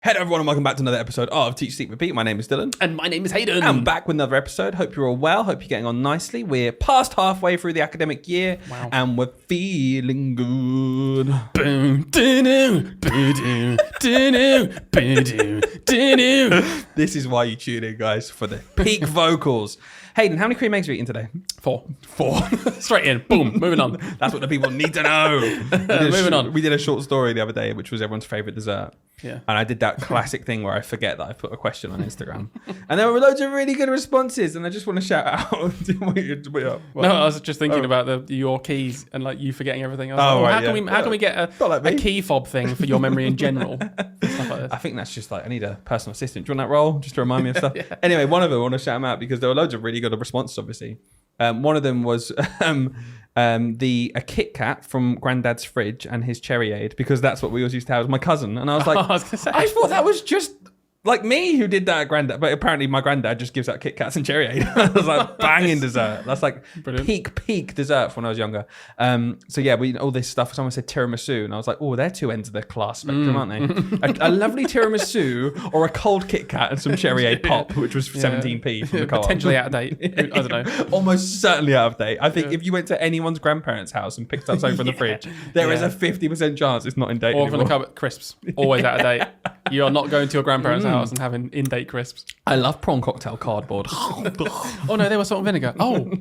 Hello everyone and welcome back to another episode of Teach, Seek, Repeat. My name is Dylan. And my name is Hayden. I'm back with another episode. Hope you're all well. Hope you're getting on nicely. We're past halfway through the academic year. Wow. And we're feeling good. Boom, doo-doo, boo-doo, doo-doo, boo-doo, doo-doo. This is why you tune in, guys, for the peak vocals. Hayden, how many cream eggs are you eating today? 4. Straight in. Boom. Moving on. That's what the people need to know. Moving on. We did a short story the other day, which was everyone's favourite dessert. Yeah. And I did that classic thing where I forget that I put a question on Instagram. And there were loads of really good responses. And I just want to shout out. No, I was just thinking about your keys and like you forgetting everything. I was how can we get a key fob thing for your memory in general? Stuff like this. I think that's just like, I need a personal assistant. Do you want that role? Just to remind me of stuff. Yeah. Anyway, one of them, I want to shout them out because there were loads of really good responses, obviously. One of them was a Kit Kat from Granddad's fridge and his Cherry Aid, because that's what we always used to have as my cousin. And I was like, I thought that was just like me who did that at Granddad, but apparently my granddad just gives out Kit Kats and Cherry Aid. I was like, banging dessert. That's like Brilliant. peak dessert when I was younger. So yeah, we all this stuff. Someone said tiramisu, and I was like, oh, they're two ends of the class spectrum, aren't they? a lovely tiramisu or a cold Kit Kat and some Cherry Aid pop, which was 17p from the co-op. Potentially out of date. I don't know. Almost certainly out of date. I think if you went to anyone's grandparents' house and picked up something from the fridge, there is a 50% chance it's not in date Or anymore. from the cupboard, crisps. Always out of date. You are not going to your grandparents' house and having in-date crisps. I love prawn cocktail cardboard. Oh no, they were salt and vinegar. Oh,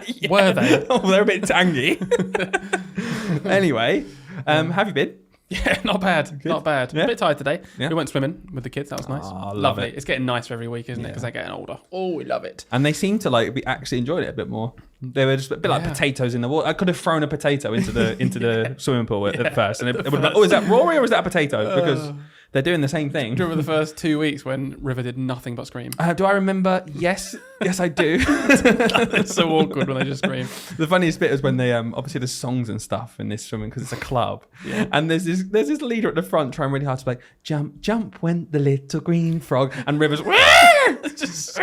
Yeah. were they? Oh, they're a bit tangy. Anyway, have you been? Yeah, not bad. Not bad. Yeah. A bit tired today. Yeah. We went swimming with the kids. That was nice. Oh, love Lovely. it. It's getting nicer every week, isn't it? Yeah. Because they're getting older. Oh, we love it. And they seem to like be actually enjoyed it a bit more. They were just a bit like potatoes in the water. I could have thrown a potato into the swimming pool at first, and it would have been, oh, is that Rory or is that a potato? Because they're doing the same thing. Do you remember the first 2 weeks when River did nothing but scream? Do I remember? Yes, I do. It's so awkward when they just scream. The funniest bit is when they obviously there's songs and stuff in this swimming because it's a club, and there's this leader at the front trying really hard to be like, jump jump went the little green frog, and River's just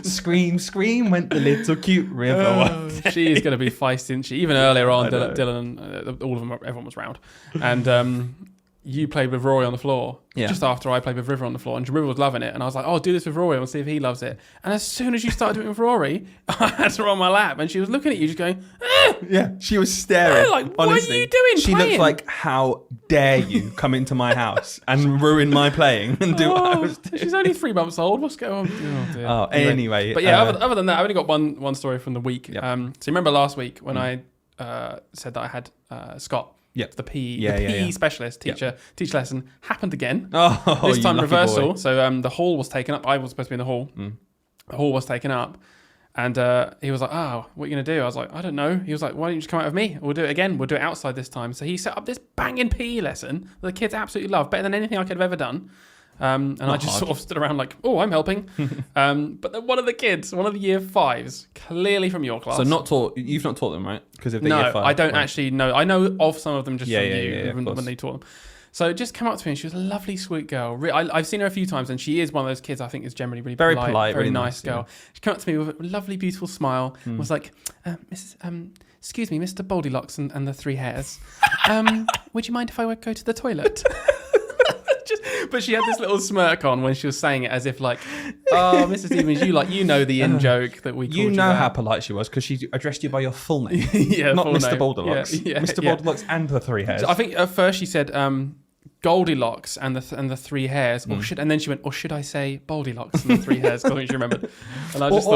scream went the little cute river. She is going to be feisty, isn't she? Even earlier on, Dylan, all of them, everyone was round, and you played with Rory on the floor just after I played with River on the floor, and River was loving it, and I was like, oh, do this with Rory and see if he loves it. And as soon as you started doing it with Rory, I had her on my lap and she was looking at you just going, Yeah, she was staring. like, honestly. what are you doing She playing? looked like, how dare you come into my house and ruin my playing and do what I was doing. She's only 3 months old. What's going on? Oh, dear. Oh, anyway. But yeah, other than that, I've only got one story from the week. Yep. So you remember last week when I said that I had Scott, the PE specialist teacher, teach lesson, happened again. Oh, this time you lucky reversal. boy. So the hall was taken up. I was supposed to be in the hall. The hall was taken up. And he was like, oh, what are you going to do? I was like, I don't know. He was like, why don't you just come out with me? We'll do it again. We'll do it outside this time. So he set up this banging PE lesson that the kids absolutely love, better than anything I could have ever done. And I just sort of stood around like, oh, I'm helping. But then one of the kids, one of the year 5s, clearly from your class. So you've not taught them, right? Because if they're year 5. I don't actually know. I know of some of them just from you of when they taught them. So just come up to me, and she was a lovely, sweet girl. I've seen her a few times, and she is one of those kids I think is generally really very polite, very really nice girl. Yeah. She came up to me with a lovely, beautiful smile, and was like, Mrs. Excuse me, Mr. Goldilocks and the 3 hairs. Would you mind if I go to the toilet? But she had this little smirk on when she was saying it, as if like, oh, Mrs. Stevens, you know the in joke that we called you. You know that. how polite she was because she addressed you by your full name, not full Mr. name. Goldilocks. Mr. Goldilocks and the 3 hairs. So I think at first she said Goldilocks and the 3 hairs, and then she went, or should I say Goldilocks and the 3 hairs? I think she remembered. And I just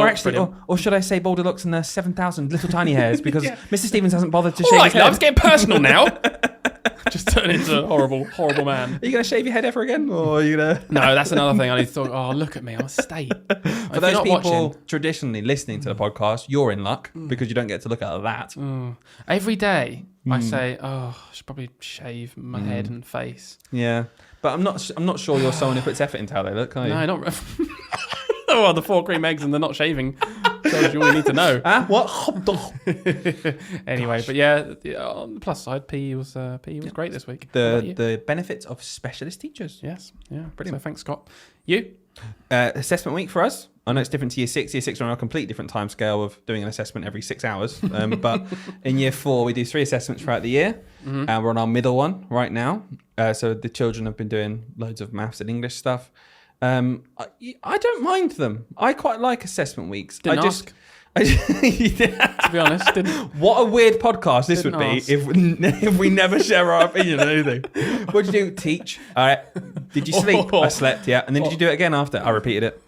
or should I say Goldilocks and the 7,000 little tiny hairs because Mrs. Stevens hasn't bothered to all shave right, his head. now it's getting personal now. Just turn into a horrible, horrible man. Are you going to shave your head ever again? Or are you going to... No, that's another thing. I need to talk. Oh, look at me. I'm a state. For those people traditionally listening to the podcast, you're in luck because you don't get to look at that. Every day I say, oh, I should probably shave my head and face. Yeah. But I'm not sure you're someone who puts effort into how they look, are you? No, not... Oh, the 4 cream eggs and they're not shaving. Tells you all you need to know. What? Anyway, but yeah, on the plus side, PE was great this week. How about you? The benefits of specialist teachers. Yes, yeah, Brilliant. So thanks, Scott. You? Assessment week for us. I know it's different to year 6. Year 6 are on a complete different time scale of doing an assessment every 6 hours. But in year 4, we do 3 assessments throughout the year. Mm-hmm. And we're on our middle one right now. So the children have been doing loads of maths and English stuff. I don't mind them. I quite like assessment weeks. Didn't ask. To be honest, didn't. What a weird podcast this Didn't would be ask. if we never share our opinion on anything. What did you do? Teach. All right. Did you sleep? I slept, yeah. And then did you do it again after? I repeated it.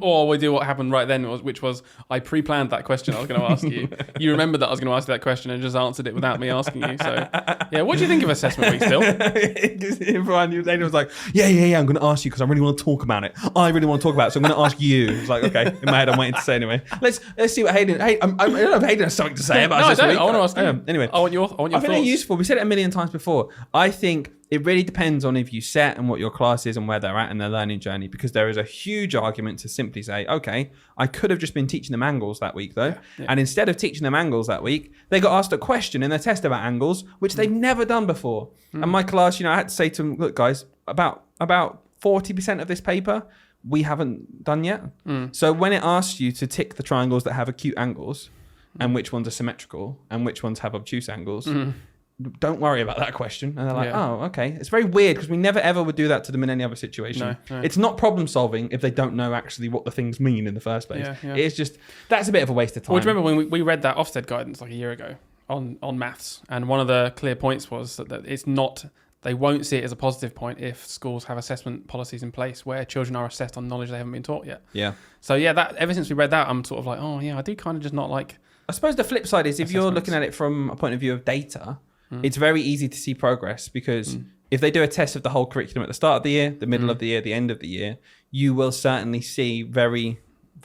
Or we do what happened right then, which was I pre-planned that question I was going to ask you. You remembered that I was going to ask you that question and just answered it without me asking you. So, yeah, what do you think of assessment week still? Everyone was like, yeah, I'm going to ask you because I really want to talk about it. I really want to talk about it, so I'm going to ask you. It's like, okay, in my head, I'm waiting to say anyway. Let's see what Hayden. I don't know if Hayden has something to say about No, I assessment don't. week. I want to ask you. Anyway, I want your I think thoughts. they're useful. We said it a million times before. I think it really depends on if you set and what your class is and where they're at in their learning journey, because there is a huge argument to simply say, okay, I could have just been teaching them angles that week though. Yeah. And instead of teaching them angles that week, they got asked a question in their test about angles, which they've never done before. And my class, I had to say to them, look guys, about 40% of this paper, we haven't done yet. So when it asks you to tick the triangles that have acute angles and which ones are symmetrical and which ones have obtuse angles, don't worry about that question. And they're like, Yeah. oh, okay. It's very weird because we never ever would do that to them in any other situation. No. It's not problem solving if they don't know actually what the things mean in the first place. Yeah. It's just, that's a bit of a waste of time. Well, do you remember when we read that Ofsted guidance like a year ago on maths? And one of the clear points was that it's not, they won't see it as a positive point if schools have assessment policies in place where children are assessed on knowledge they haven't been taught yet. Yeah. So yeah, that ever since we read that, I'm sort of like, oh yeah, I do kind of just not like. I suppose the flip side is if you're Assessments. looking at it from a point of view of data, it's very easy to see progress because if they do a test of the whole curriculum at the start of the year, the middle of the year, the end of the year, you will certainly see very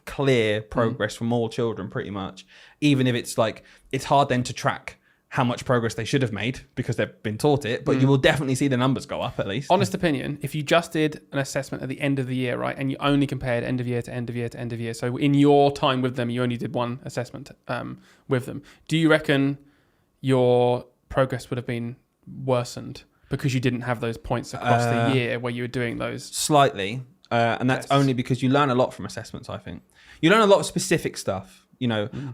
clear progress from all children pretty much. Even if it's like, it's hard then to track how much progress they should have made because they've been taught it, but you will definitely see the numbers go up at least. Honest opinion, if you just did an assessment at the end of the year, right, and you only compared end of year to end of year to end of year, so in your time with them, you only did one assessment with them, do you reckon your progress would have been worsened because you didn't have those points across the year where you were doing those? Slightly, and that's Tests. only because you learn a lot from assessments, I think. You learn a lot of specific stuff.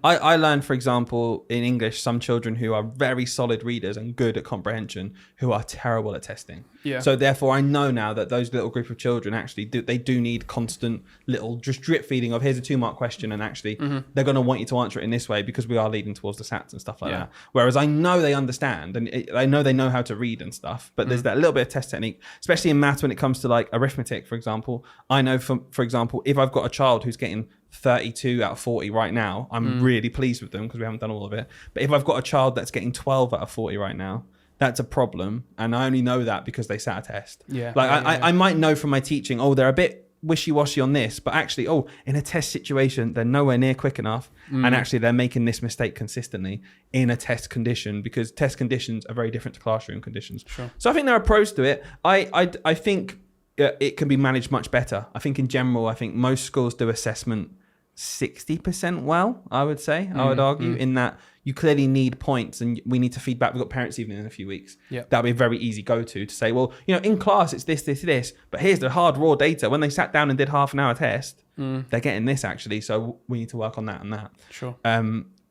I learned, for example, in English, some children who are very solid readers and good at comprehension who are terrible at testing. Yeah. So therefore, I know now that those little group of children actually do need constant little just drip feeding of here's a 2-mark question, and actually they're going to want you to answer it in this way because we are leading towards the SATs and stuff like that. Whereas I know they understand and I know they know how to read and stuff, but there's that little bit of test technique, especially in maths when it comes to like arithmetic, for example. I know, for example, if I've got a child who's getting 32 out of 40 right now, I'm really pleased with them because we haven't done all of it. But if I've got a child that's getting 12 out of 40 right now, that's a problem. And I only know that because they sat a test. Yeah. I might know from my teaching, they're a bit wishy-washy on this, but actually, in a test situation, they're nowhere near quick enough. And actually, they're making this mistake consistently in a test condition because test conditions are very different to classroom conditions. Sure. So I think there are pros to it. I think it can be managed much better. I think in general, I think most schools do assessment 60% well, I would say. I would argue in that you clearly need points and we need to feed back. We've got parents' evening in a few weeks. Yeah. That'll be a very easy go-to to say, well, in class it's this, but here's the hard raw data. When they sat down and did half an hour test, they're getting this actually. So we need to work on that and that. Sure.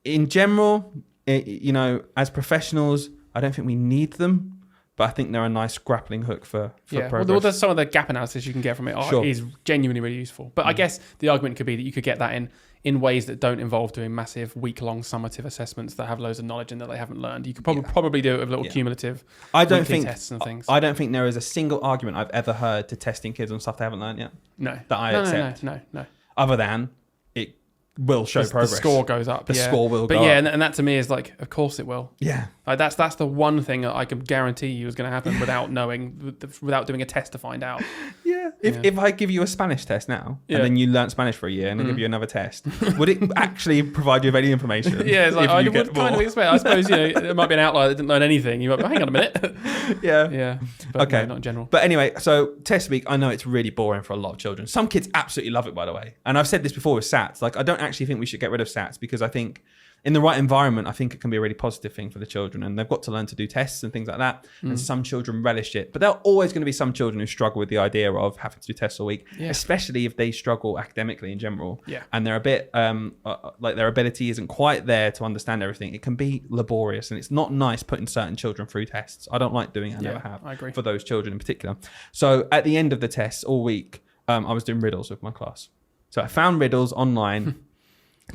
In general, as professionals, I don't think we need them. But I think they're a nice grappling hook for progress. Well, there's some of the gap analysis you can get from it Sure. is genuinely really useful. But I guess the argument could be that you could get that in ways that don't involve doing massive week-long summative assessments that have loads of knowledge in that they haven't learned. You could probably do it with little cumulative weekly tests and things. I don't think there is a single argument I've ever heard to testing kids on stuff they haven't learned yet. No. That I accept. No. Other than it will show progress. The score goes up. The score will go up. But up. and that to me is like, of course it will. Yeah. Like that's the one thing that I can guarantee you is going to happen without knowing, without doing a test to find out. Yeah. If I give you a Spanish test now, Yeah. and then you learn Spanish for a year, and I give you another test, would it actually provide you with any information? Yeah, it's like, if I you would get kind of more? expect. I suppose, there might be an outlier that didn't learn anything. You might be, hang on a minute. Yeah. Yeah. But Okay. no, not in general. But anyway, so test week, I know it's really boring for a lot of children. Some kids absolutely love it, by the way. And I've said this before with SATs. Like, I don't actually think we should get rid of SATs because I think in the right environment, I think it can be a really positive thing for the children. And they've got to learn to do tests and things like that. And some children relish it. But there are always going to be some children who struggle with the idea of having to do tests all week, Yeah. especially if they struggle academically in general. Yeah. And they're a bit, like their ability isn't quite there to understand everything. It can be laborious and it's not nice putting certain children through tests. I don't like doing it. I never have. I agree. For those children in particular. So at the end of the tests all week, I was doing riddles with my class. So I found riddles online,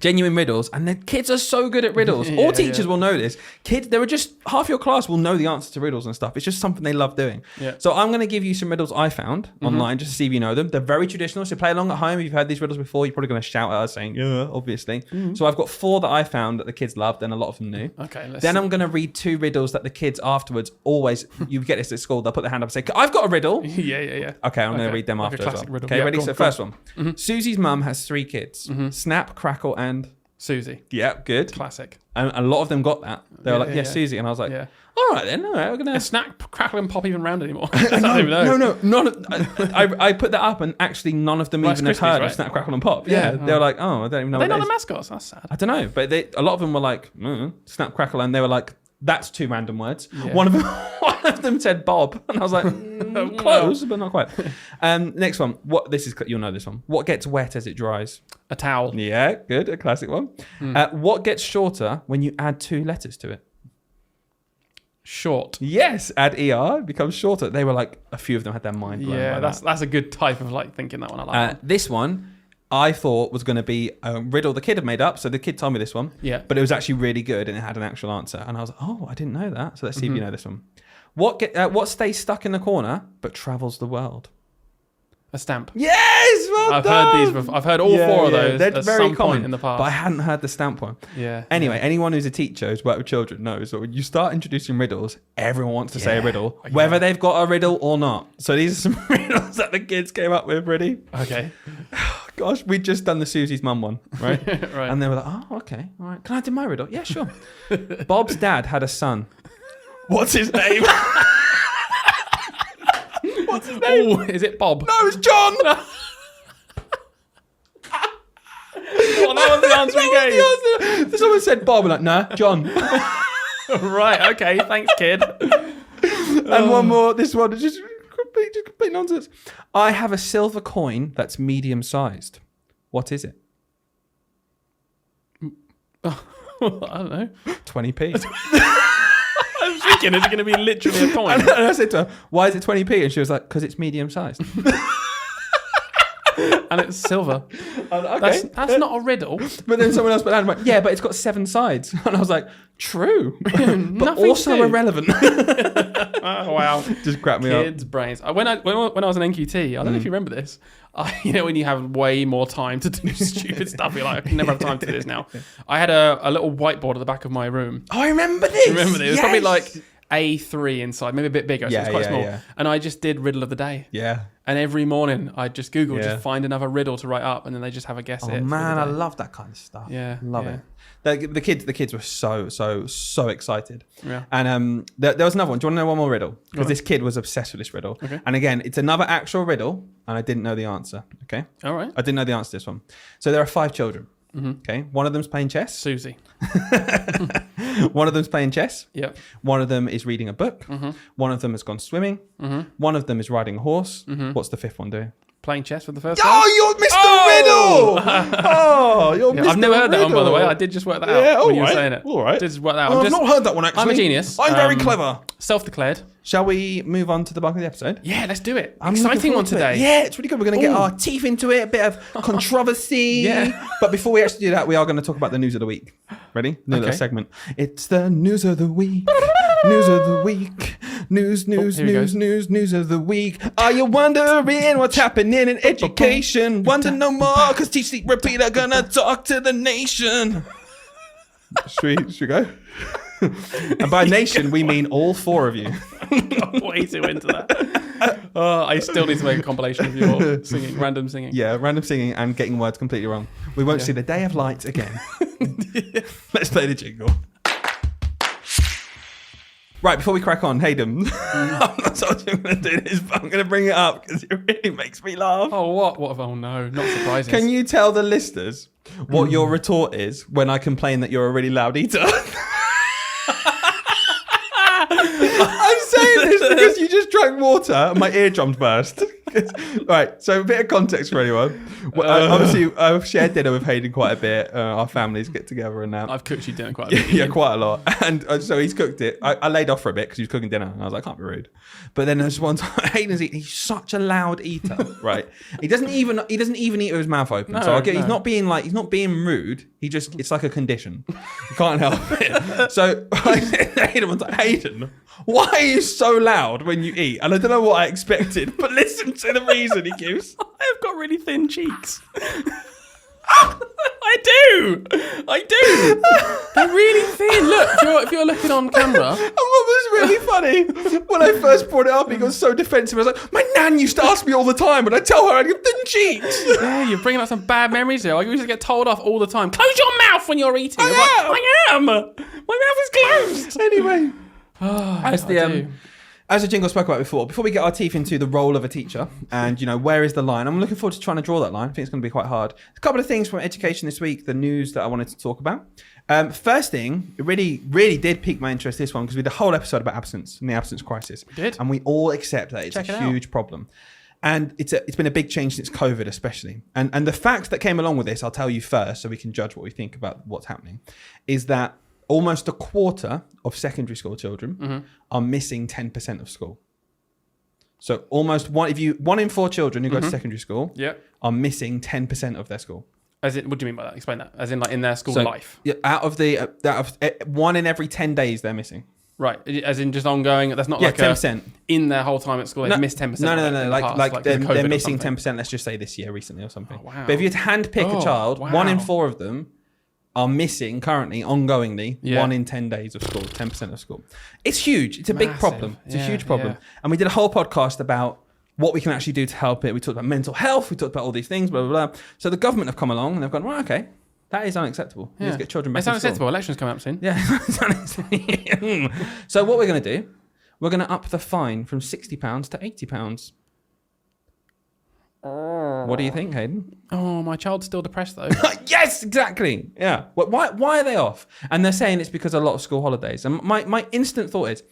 genuine riddles, and the kids are so good at riddles. Yeah, All teachers yeah. will know this. Kids, there are just half your class will know the answer to riddles and stuff. It's just something they love doing. Yeah. So I'm going to give you some riddles I found online just to see if you know them. They're very traditional, so play along at home. If you've heard these riddles before, you're probably going to shout at us saying, yeah, obviously. So I've got 4 that I found that the kids loved and a lot of them knew. Okay. Then I'm going to read 2 riddles that the kids afterwards always, you get this at school, they'll put their hand up and say, I've got a riddle. Yeah. Okay, I'm going to read them Like a after as well. classic riddle. Okay, Yeah, ready? go on, So go on. first one. Susie's mum has 3 kids. Snap, Crackle, and... Susie. Yeah, good. Classic. And a lot of them got that. They were Yeah, like, yeah, yeah, yeah. Susie. And I was like, Yeah. all right then, all right, we're going to... Is Snack, Crackle, and Pop even round anymore? I don't even know. No, none. I put that up, and actually none of them Rice even had Krispies, heard right? of Snap, Crackle, and Pop. Yeah, Yeah. they were like, oh, I don't even know Are they what not it the is. mascots? That's sad. I don't know, but a lot of them were like, Snap, Crackle, and they were like, that's 2 random words. Yeah. One of them said Bob, and I was like, close, but not quite. Next one. You'll know this one. What gets wet as it dries? A towel. Yeah, good, a classic one. What gets shorter when you add 2 letters to it? Short. Yes, add er, it becomes shorter. They were like, a few of them had their mind blown. Yeah, by that's that. that's a good type of like thinking that one. I like. This one, I thought was going to be a riddle the kid had made up. So the kid told me this one. Yeah. But it was actually really good and it had an actual answer. And I was like, oh, I didn't know that. So let's see if you know this one. What stays stuck in the corner but travels the world? A stamp. Yes, well I've done. heard these before. I've heard all 4 of those They're at very some common point in the past. But I hadn't heard the stamp one. Yeah. Anyway, anyone who's a teacher who's worked with children knows that when you start introducing riddles, everyone wants to say a Yeah. riddle, Yeah. whether they've got a riddle or not. So these are some riddles that the kids came up with, ready? Okay. Gosh, we'd just done the Susie's mum one, right? Right. And they were like, oh, okay, all right. Can I do my riddle? Yeah, sure. Bob's dad had a son. What's his name? What's his name? Oh, is it Bob? No, it's John. Oh, that was the answer he gave. That was the answer. Someone said Bob. We're like, nah, John. Right. Okay. Thanks, kid. And one more. This one is just complete nonsense. I have a silver coin that's medium-sized. What is it? I don't know. 20p. I was thinking, is it going to be literally a coin? And I said to her, why is it 20p? And she was like, because it's medium-sized. And it's silver. Okay. That's not a riddle. But then someone else put down and went, yeah, but it's got 7 sides. And I was like, true. But Nothing also to do. irrelevant. Oh, wow. Just crack me up. Kids' brains. When I was an NQT, I don't know if you remember this. When you have way more time to do stupid stuff, you're like, I can never have time to do this now. I had a little whiteboard at the back of my room. Oh, I remember this. Remember this? It was probably Yes. like A3 inside, maybe a bit bigger, so Yeah, it's quite yeah, small. yeah. And I just did riddle of the day. Yeah. And every morning I'd just Google, Yeah. just find another riddle to write up, and then they just have a guess Oh, it. for man, the I day. love that kind of stuff. Yeah, Love yeah. it. The kids were so excited. Yeah. And there was another one. Do you want to know one more riddle? Go Because on. this kid was obsessed with this riddle. Okay. And again, it's another actual riddle, and I didn't know the answer. Okay. All right. I didn't know the answer to this one. So there are 5 children. Mm-hmm. Okay. One of them's playing chess. Susie. One of them's playing chess. Yep. One of them is reading a book. Mm-hmm. One of them has gone swimming. Mm-hmm. One of them is riding a horse. Mm-hmm. What's the 5th one doing? Playing chess for the first time. Oh, you're Mr. Oh! Riddle! Oh, you're Yeah, Mr. I've never heard that one, by the way. Riddle. I did just work that out Yeah, all when you were right, saying it. all right. Did just work that out. Oh, I'm I've just not heard that one, actually. I'm a genius. I'm very clever. Self-declared. Shall we move on to the bulk of the episode? Yeah, let's do it. I'm looking Exciting forward one to it. today. Yeah, it's really good. We're going to get Ooh. our teeth into it, a bit of controversy. Yeah. But before we actually do that, we are going to talk about the news of the week. Ready? New little Okay. segment. It's the news of the week. News of the week. News here we go. news of the week. Are you wondering what's happening in education? Wonder no more, because Teach, Sleep, Repeat are going to talk to the nation. Should we go? And by nation, we mean all 4 of you. Way too into that. I still need to make a compilation of your singing, random singing. Yeah, random singing and getting words completely wrong. We won't see the day of light again. Let's play the jingle. Right, before we crack on, Hayden, I'm not sure I'm going to do this, but I'm going to bring it up because it really makes me laugh. Oh, what? Oh, no. Not surprising. Can you tell the listeners what your retort is when I complain that you're a really loud eater? I'm saying this because you just drank water and my eardrums burst. Right, so a bit of context for anyone. Well, obviously, I've shared dinner with Hayden quite a bit. Our families get together and that. I've cooked you dinner quite a bit. Yeah, quite a lot. And so he's cooked it. I laid off for a bit because he was cooking dinner. And I was like, I can't be rude. But then there's one time Hayden's eating. He's such a loud eater, right? He doesn't even eat with his mouth open. So he's not being rude. It's like a condition. You can't help it. So I said to Hayden, Hayden, why are you so loud when you eat? And I don't know what I expected, but listen to the reason he gives. I've got really thin cheeks. I do. They're really thin. Look, if you're looking on camera. And what was really funny, when I first brought it up, he got so defensive. I was like, my nan used to ask me all the time, and I tell her I have thin cheeks. Yeah, you're bringing up some bad memories here. I used to get told off all the time. Close your mouth when you're eating. I am. My mouth is closed. Anyway. As the jingle spoke about before we get our teeth into the role of a teacher and, where is the line? I'm looking forward to trying to draw that line. I think it's going to be quite hard. A couple of things from education this week, the news that I wanted to talk about. First thing, it really, really did pique my interest, this one, because we did a whole episode about absence and the absence crisis. We did. And we all accept that it's a huge problem. And it's been a big change since COVID, especially. And the facts that came along with this, I'll tell you first so we can judge what we think about what's happening, is that almost a quarter of secondary school children are missing 10% of school. So almost one in 4 children who go to secondary school are missing 10% of their school. As in, what do you mean by that? Explain that. As in, like in their school life. Yeah, out of 1 in every 10 days they're missing. Right, as in just ongoing. That's not like 10%. In their whole time at school, they've missed 10%. No. Like they're missing 10%. Let's just say this year recently or something. Oh, wow. But if you had to hand pick a child, 1 in 4 of them are missing currently, ongoingly, 1 in 10 days of school, 10% of school. It's huge. It's a big problem. It's a huge problem. Yeah. And we did a whole podcast about what we can actually do to help it. We talked about mental health. We talked about all these things, blah, blah, blah. So the government have come along and they've gone, well, okay, that is unacceptable. Yeah. Let's get children back It's unacceptable. Elections coming up soon. Yeah. So what we're going to do, we're going to up the fine from £60 to £80. What do you think, Hayden? Oh, my child's still depressed though. Yes, exactly. Yeah. Why are they off? And they're saying it's because of a lot of school holidays. And my instant thought is,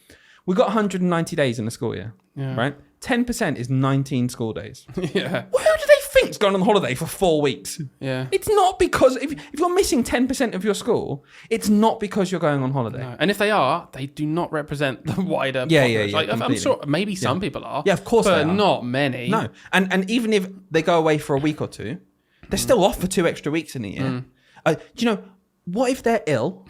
we've got 190 days in the school year, right? 10% is 19 school days. Yeah. Well, who do they think's going on holiday for 4 weeks? Yeah. It's not because if you're missing 10% of your school, it's not because you're going on holiday. No. And if they are, they do not represent the wider population. Like, I'm sure maybe some people are. Yeah, of course but they are. Not many. No. And even if they go away for a week or two, they're still off for 2 extra weeks in a year. Do you know, what if they're ill?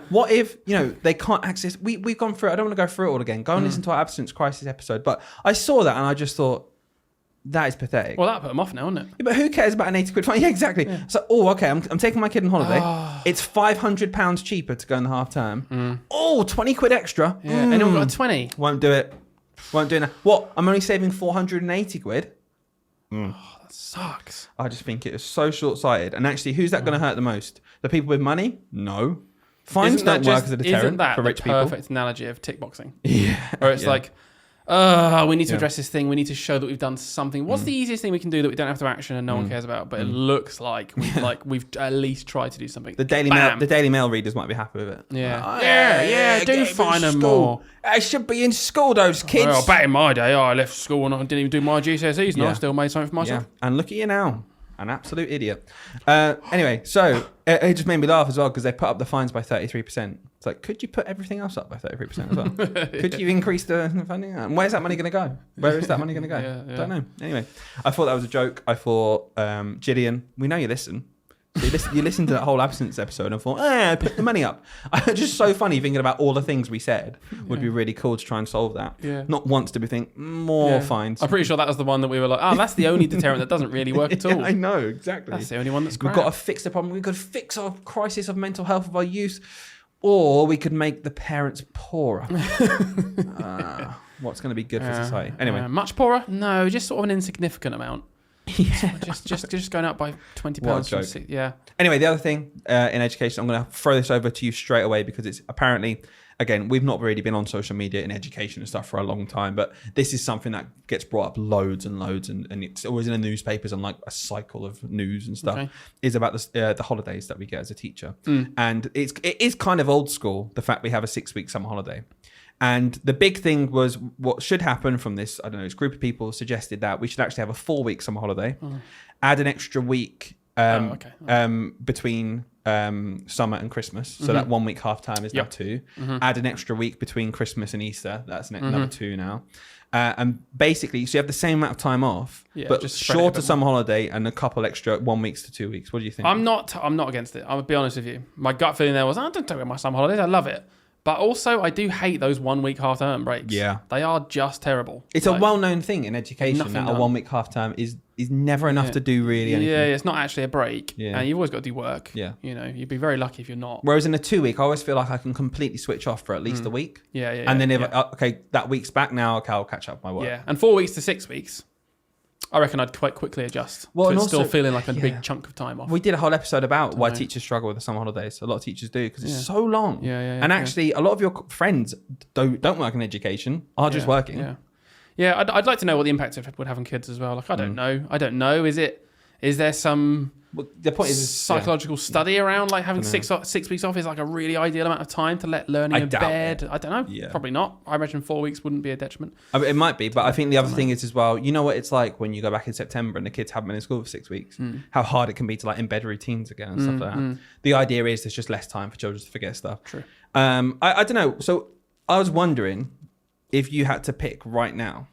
What if, they can't access... We've gone through... I don't want to go through it all again. Go and listen to our absence crisis episode. But I saw that and I just thought, that is pathetic. Well, that put them off now, isn't it? Yeah, but who cares about an 80 quid fine? Yeah, exactly. Yeah. So, okay, I'm taking my kid on holiday. It's £500 cheaper to go in the half term. 20 quid extra. Yeah. And we've got a 20. Won't do it. Won't do it now. What? I'm only saving 480 quid? Oh, that sucks. I just think it is so short-sighted. And actually, who's that going to hurt the most? The people with money? No. Fines don't work as a deterrent for rich people. Isn't that the perfect analogy of tick boxing? Yeah. Or it's like, we need to address this thing. We need to show that we've done something. What's the easiest thing we can do that we don't have to action and no one cares about? But it looks like we've at least tried to do something. The Daily Mail readers might be happy with it. Yeah. Do fine them more. I should be in school, those kids. Well, back in my day, I left school and I didn't even do my GCSEs, and I still made something for myself. Yeah. And look at you now. An absolute idiot. Anyway, so it just made me laugh as well because they put up the fines by 33%. It's like, could you put everything else up by 33% as well? Could you increase the funding? And where's that money going to go? Where is that money going to go? Don't know. Anyway, I thought that was a joke. I thought, Gillian, we know you listen. So you listened to that whole absence episode and thought, put the money up. Just so funny thinking about all the things we said would be really cool to try and solve that. Yeah. Not once did we think, more fines. I'm pretty sure that was the one that we were like, that's the only deterrent that doesn't really work at all. I know, exactly. That's the only one that's crap. We've got to fix the problem. We've got to fix our crisis of mental health of our youth. Or we could make the parents poorer. what's going to be good for society. Anyway, much poorer? No, just sort of an insignificant amount. yeah. Just going up by £20. What a joke. Yeah. Anyway, the other thing in education, I'm going to throw this over to you straight away because it's apparently, again, we've not really been on social media in education and stuff for a long time, but this is something that gets brought up loads and loads, and it's always in the newspapers and like a cycle of news and stuff, is about the holidays that we get as a teacher. And it is kind of old school, the fact we have a 6-week summer holiday. And the big thing was what should happen from this, I don't know, this group of people suggested that we should actually have a 4-week summer holiday, add an extra week between summer and Christmas. So that 1 week half time is now 2. Add an extra week between Christmas and Easter. That's another 2 now. And basically, so you have the same amount of time off, but just shorter summer holiday and a couple extra 1 week to 2 weeks. What do you think? I'm not against it. I'll be honest with you. My gut feeling there was, I don't take my summer holidays. I love it. But also, I do hate those 1 week half term breaks. Yeah. They are just terrible. It's like, a well-known thing in education that a 1 week half term is never enough to do really anything. Yeah, it's not actually a break. Yeah. And you've always got to do work. Yeah. You know, you'd be very lucky if you're not. Whereas in a 2 week, I always feel like I can completely switch off for at least a week. Yeah. And then okay, that week's back now, okay, I'll catch up my work. Yeah. And 4 weeks to 6 weeks, I reckon I'd quite quickly adjust. Well, and also, still feeling like a big chunk of time off. We did a whole episode about why teachers struggle with the summer holidays. A lot of teachers do because it's so long. Yeah. And actually, a lot of your friends don't work in education, are just working. Yeah. I'd like to know what the impact it would have on kids as well. Like, I don't know. Is there some the point is psychological study around like having 6 weeks off is like a really ideal amount of time to let learning embed? I don't know. Yeah. Probably not. I imagine 4 weeks wouldn't be a detriment. I mean, it might be, but I think the other thing is as well, you know what it's like when you go back in September and the kids haven't been in school for 6 weeks, how hard it can be to like embed routines again and stuff like that. The idea is there's just less time for children to forget stuff. True. I don't know. So I was wondering, if you had to pick right now,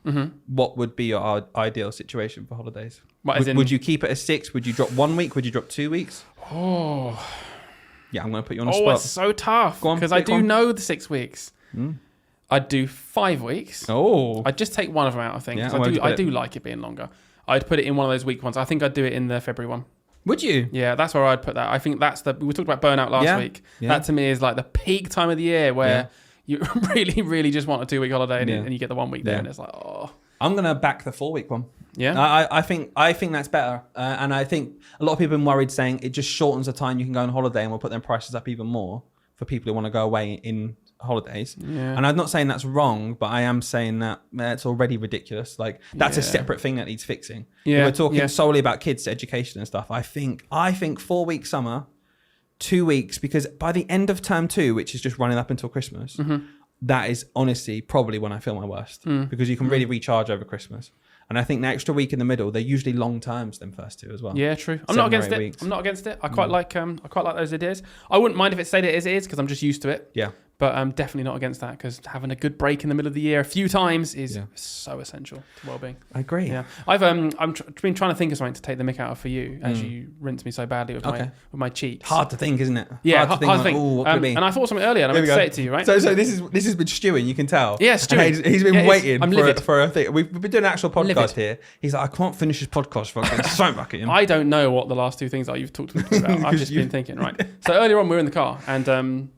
what would be your ideal situation for holidays? Would you keep it as 6? Would you drop 1 week? Would you drop 2 weeks? Oh. Yeah, I'm going to put you on the spot. Oh, it's so tough. Because I do know the 6 weeks. I'd do 5 weeks. Oh. I'd just take one of them out, I think. Yeah, I do like it being longer. I'd put it in one of those week ones. I think I'd do it in the February one. Would you? Yeah, that's where I'd put that. I think that's we talked about burnout last week. Yeah. That to me is like the peak time of the year where you really, really just want a 2 week holiday and you get the 1 week there and it's like, oh. I'm going to back the 4 week one. Yeah. I think that's better. And I think a lot of people have been worried saying it just shortens the time you can go on holiday and we'll put their prices up even more for people who want to go away in holidays. Yeah. And I'm not saying that's wrong, but I am saying that it's already ridiculous. Like that's a separate thing that needs fixing. Yeah. If we're talking solely about kids' education and stuff. I think 4 week summer, 2 weeks, because by the end of term 2, which is just running up until Christmas, that is honestly probably when I feel my worst because you can really recharge over Christmas. And I think the extra week in the middle, they're usually long terms than first 2 as well. Yeah, true. I'm not against it. I quite like those ideas. I wouldn't mind if it stayed as it is because I'm just used to it. Yeah. But I'm definitely not against that because having a good break in the middle of the year a few times is so essential to well-being. I agree. Yeah, I've been trying to think of something to take the mick out of for you as you rinse me so badly with my cheeks. Hard to think, isn't it? Yeah, hard to think. What could it be? And I thought something earlier, and I'm going to say it to you, right? So this has been stewing. You can tell. Yeah, stewing. He's been waiting for a thing. We've been doing an actual podcast here. He's like, I can't finish this podcast for so back at him. I don't know what the last 2 things are you've talked to me about. I've just been thinking, right? So earlier on, we were in the car, and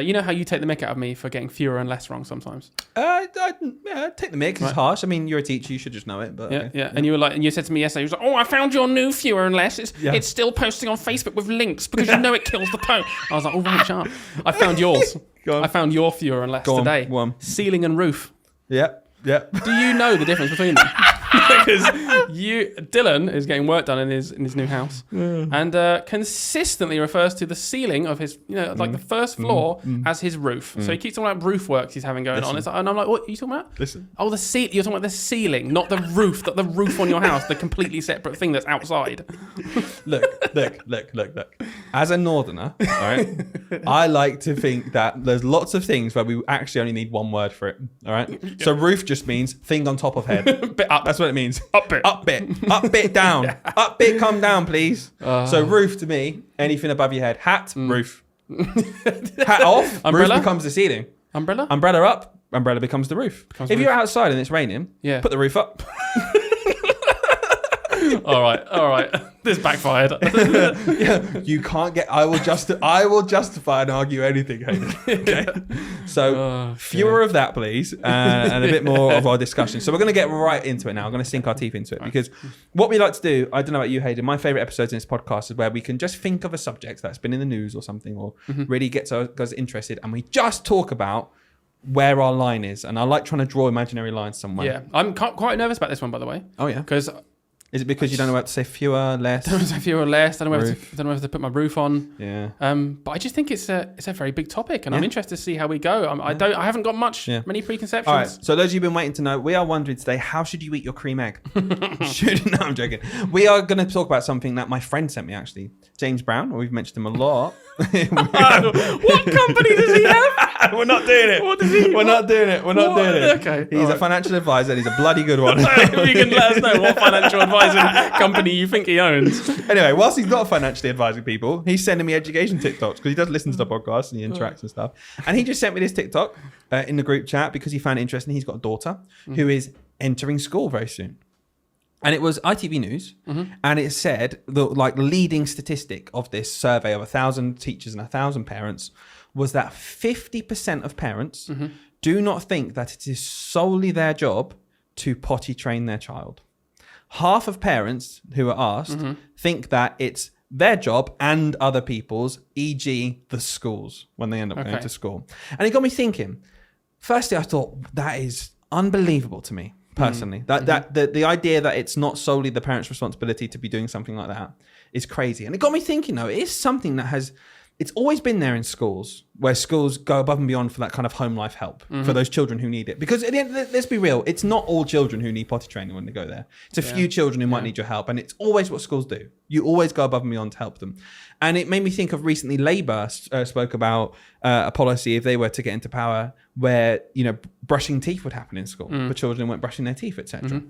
you know how you take the mick out of me for getting fewer and less wrong sometimes? Take the mick. It's harsh. I mean, you're a teacher. You should just know it. But yeah. And you said to me yesterday, you was like, "Oh, I found your new fewer and less. It's still posting on Facebook with links because you know it kills the post." I was like, "Oh, right, sharp." I found yours. I found your fewer and less today. Go on. Ceiling and roof. Yep. Do you know the difference between them? Because Dylan is getting work done in his new house and consistently refers to the ceiling of his, like the first floor as his roof. So he keeps talking about roof works he's having going on. It's like, and I'm like, what are you talking about? Listen. Oh, you're talking about the ceiling, not the roof. The roof on your house, the completely separate thing that's outside. Look. As a northerner, all right, I like to think that there's lots of things where we actually only need one word for it. All right. Yeah. So roof just means thing on top of head. Bit up. That's what it means. Up bit. Up bit down. Yeah. Up bit, come down, please. So roof to me, anything above your head. Hat, roof. Hat off, umbrella? Roof becomes the ceiling. Umbrella up, umbrella becomes the roof. If you're outside and it's raining, put the roof up. All right. This backfired. Yeah, you can't get. I will justify and argue anything, Hayden. Okay. So fewer of that, please, and a bit more of our discussion. So we're going to get right into it now. I'm going to sink our teeth into it because what we like to do. I don't know about you, Hayden. My favorite episodes in this podcast is where we can just think of a subject that's been in the news or something, or really gets us interested, and we just talk about where our line is. And I like trying to draw imaginary lines somewhere. Yeah, I'm quite nervous about this one, by the way. Oh yeah. Because is it because you don't know what to say? Fewer, less. I don't know if fewer or less. I don't know whether to put my roof on. Yeah. But I just think it's a very big topic, and I'm interested to see how we go. I haven't got many preconceptions. All right. So those of you who've been waiting to know, we are wondering today, how should you eat your cream egg? No, I'm joking. We are going to talk about something that my friend sent me actually. James Brown. We've mentioned him a lot. What company does he have? We're not doing it. What does he? We're not doing it. We're not doing it. Okay. He's a financial advisor. And he's a bloody good one. If you can let us know what financial advising company you think he owns. Anyway, whilst he's not financially advising people, he's sending me education TikToks because he does listen to the podcast and he interacts and stuff. And he just sent me this TikTok in the group chat because he found it interesting. He's got a daughter who is entering school very soon. And it was ITV News, and it said the leading statistic of this survey of 1,000 teachers and 1,000 parents was that 50% of parents do not think that it is solely their job to potty train their child. Half of parents who are asked think that it's their job and other people's, e.g. the schools, when they end up going to school. And it got me thinking. Firstly, I thought that is unbelievable to me. Personally, that the idea that it's not solely the parent's responsibility to be doing something like that is crazy. And it got me thinking, though, it is something that it's always been there in schools, where schools go above and beyond for that kind of home life help for those children who need it. Because at the end, let's be real, it's not all children who need potty training when they go there. It's a few children who might need your help. And it's always what schools do. You always go above and beyond to help them. And it made me think of recently Labour spoke about a policy, if they were to get into power, where, brushing teeth would happen in school for children who weren't brushing their teeth, etc.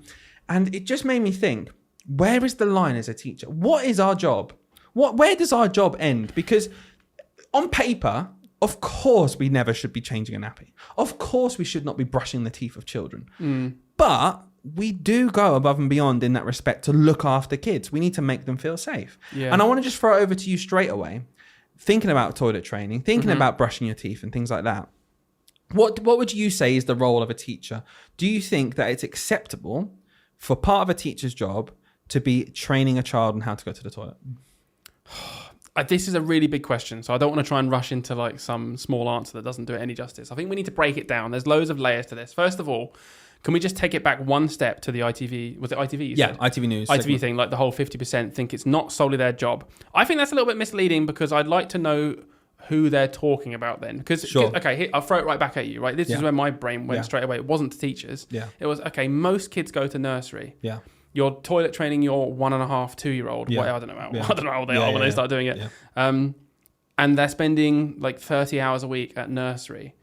And it just made me think, where is the line as a teacher? What is our job? Where does our job end? Because on paper, of course, we never should be changing a nappy. Of course, we should not be brushing the teeth of children. But we do go above and beyond in that respect to look after kids. We need to make them feel safe. Yeah. And I want to just throw it over to you straight away. Thinking about toilet training, thinking about brushing your teeth and things like that. What would you say is the role of a teacher? Do you think that it's acceptable for part of a teacher's job to be training a child on how to go to the toilet? This is a really big question, so I don't want to try and rush into some small answer that doesn't do it any justice. I think we need to break it down. There's loads of layers to this. First of all, can we just take it back one step to the ITV? Was it ITV? Yeah, ITV News. ITV segment thing, the whole 50% think it's not solely their job. I think that's a little bit misleading because I'd like to know who they're talking about then. Because, okay, I'll throw it right back at you, right? This is where my brain went straight away. It wasn't to teachers. Yeah. It was, okay, most kids go to nursery. Yeah. You're toilet training your 1.5, 2-year-old. Yeah. I don't know how old they are when they start doing it. Yeah. And they're spending 30 hours a week at nursery.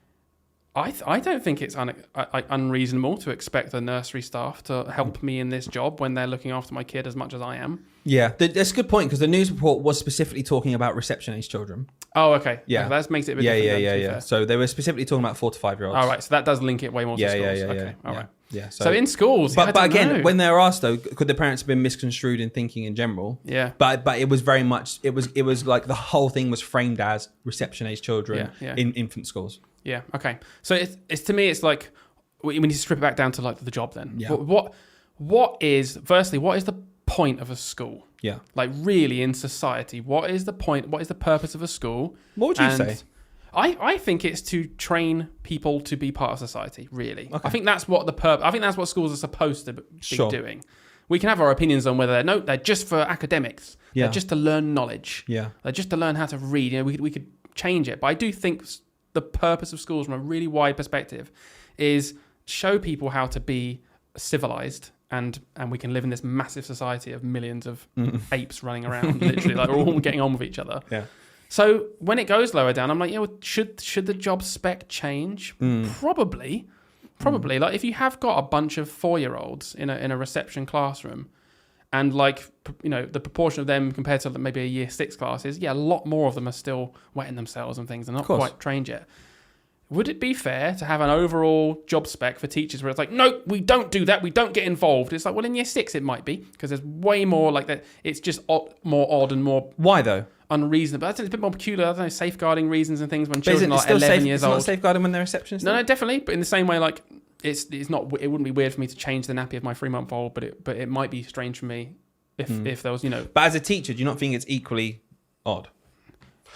I don't think it's unreasonable to expect the nursery staff to help me in this job when they're looking after my kid as much as I am. Yeah, that's a good point because the news report was specifically talking about reception-age children. Oh, okay. Yeah. Okay, that makes it a bit different. Yeah. So they were specifically talking about 4 to 5-year-olds. All right, so that does link it way more to schools. Okay, all right. Yeah. So in schools, but again, when they're asked though, could the parents have been misconstrued in thinking in general? Yeah. But it was very much it was like the whole thing was framed as reception-age children in infant schools. Yeah. Okay. So it's to me, it's like we need to strip it back down to the job then. Yeah. What is the point of a school? Yeah. Really in society, what is the point? What is the purpose of a school? What would you say? I think it's to train people to be part of society, really. Okay. I think that's what I think that's what schools are supposed to be doing. We can have our opinions on whether they're just for academics. Yeah. They're just to learn knowledge. Yeah. They're just to learn how to read. We could change it. But I do think the purpose of schools from a really wide perspective is show people how to be civilized and we can live in this massive society of millions of apes running around, literally, we're all getting on with each other. Yeah. So when it goes lower down, I'm like, should the job spec change? Probably. If you have got a bunch of 4-year-olds in a reception classroom, and the proportion of them compared to maybe a year 6 class is, a lot more of them are still wetting themselves and things and not quite trained yet. would it be fair to have an overall job spec for teachers where it's like, no, we don't do that, we don't get involved? It's like, well, in year 6 it might be, because there's way more like that. It's just more odd and more Why though? unreasonable. I think it's a bit more peculiar. I don't know, safeguarding reasons and things when children are still 11 years it's old. not safeguarding when they're receptionists? No, definitely. But in the same way, like it's not. It wouldn't be weird for me to change the nappy of my 3-month-old, but it might be strange for me if there was, you know. But as a teacher, do you not think it's equally odd?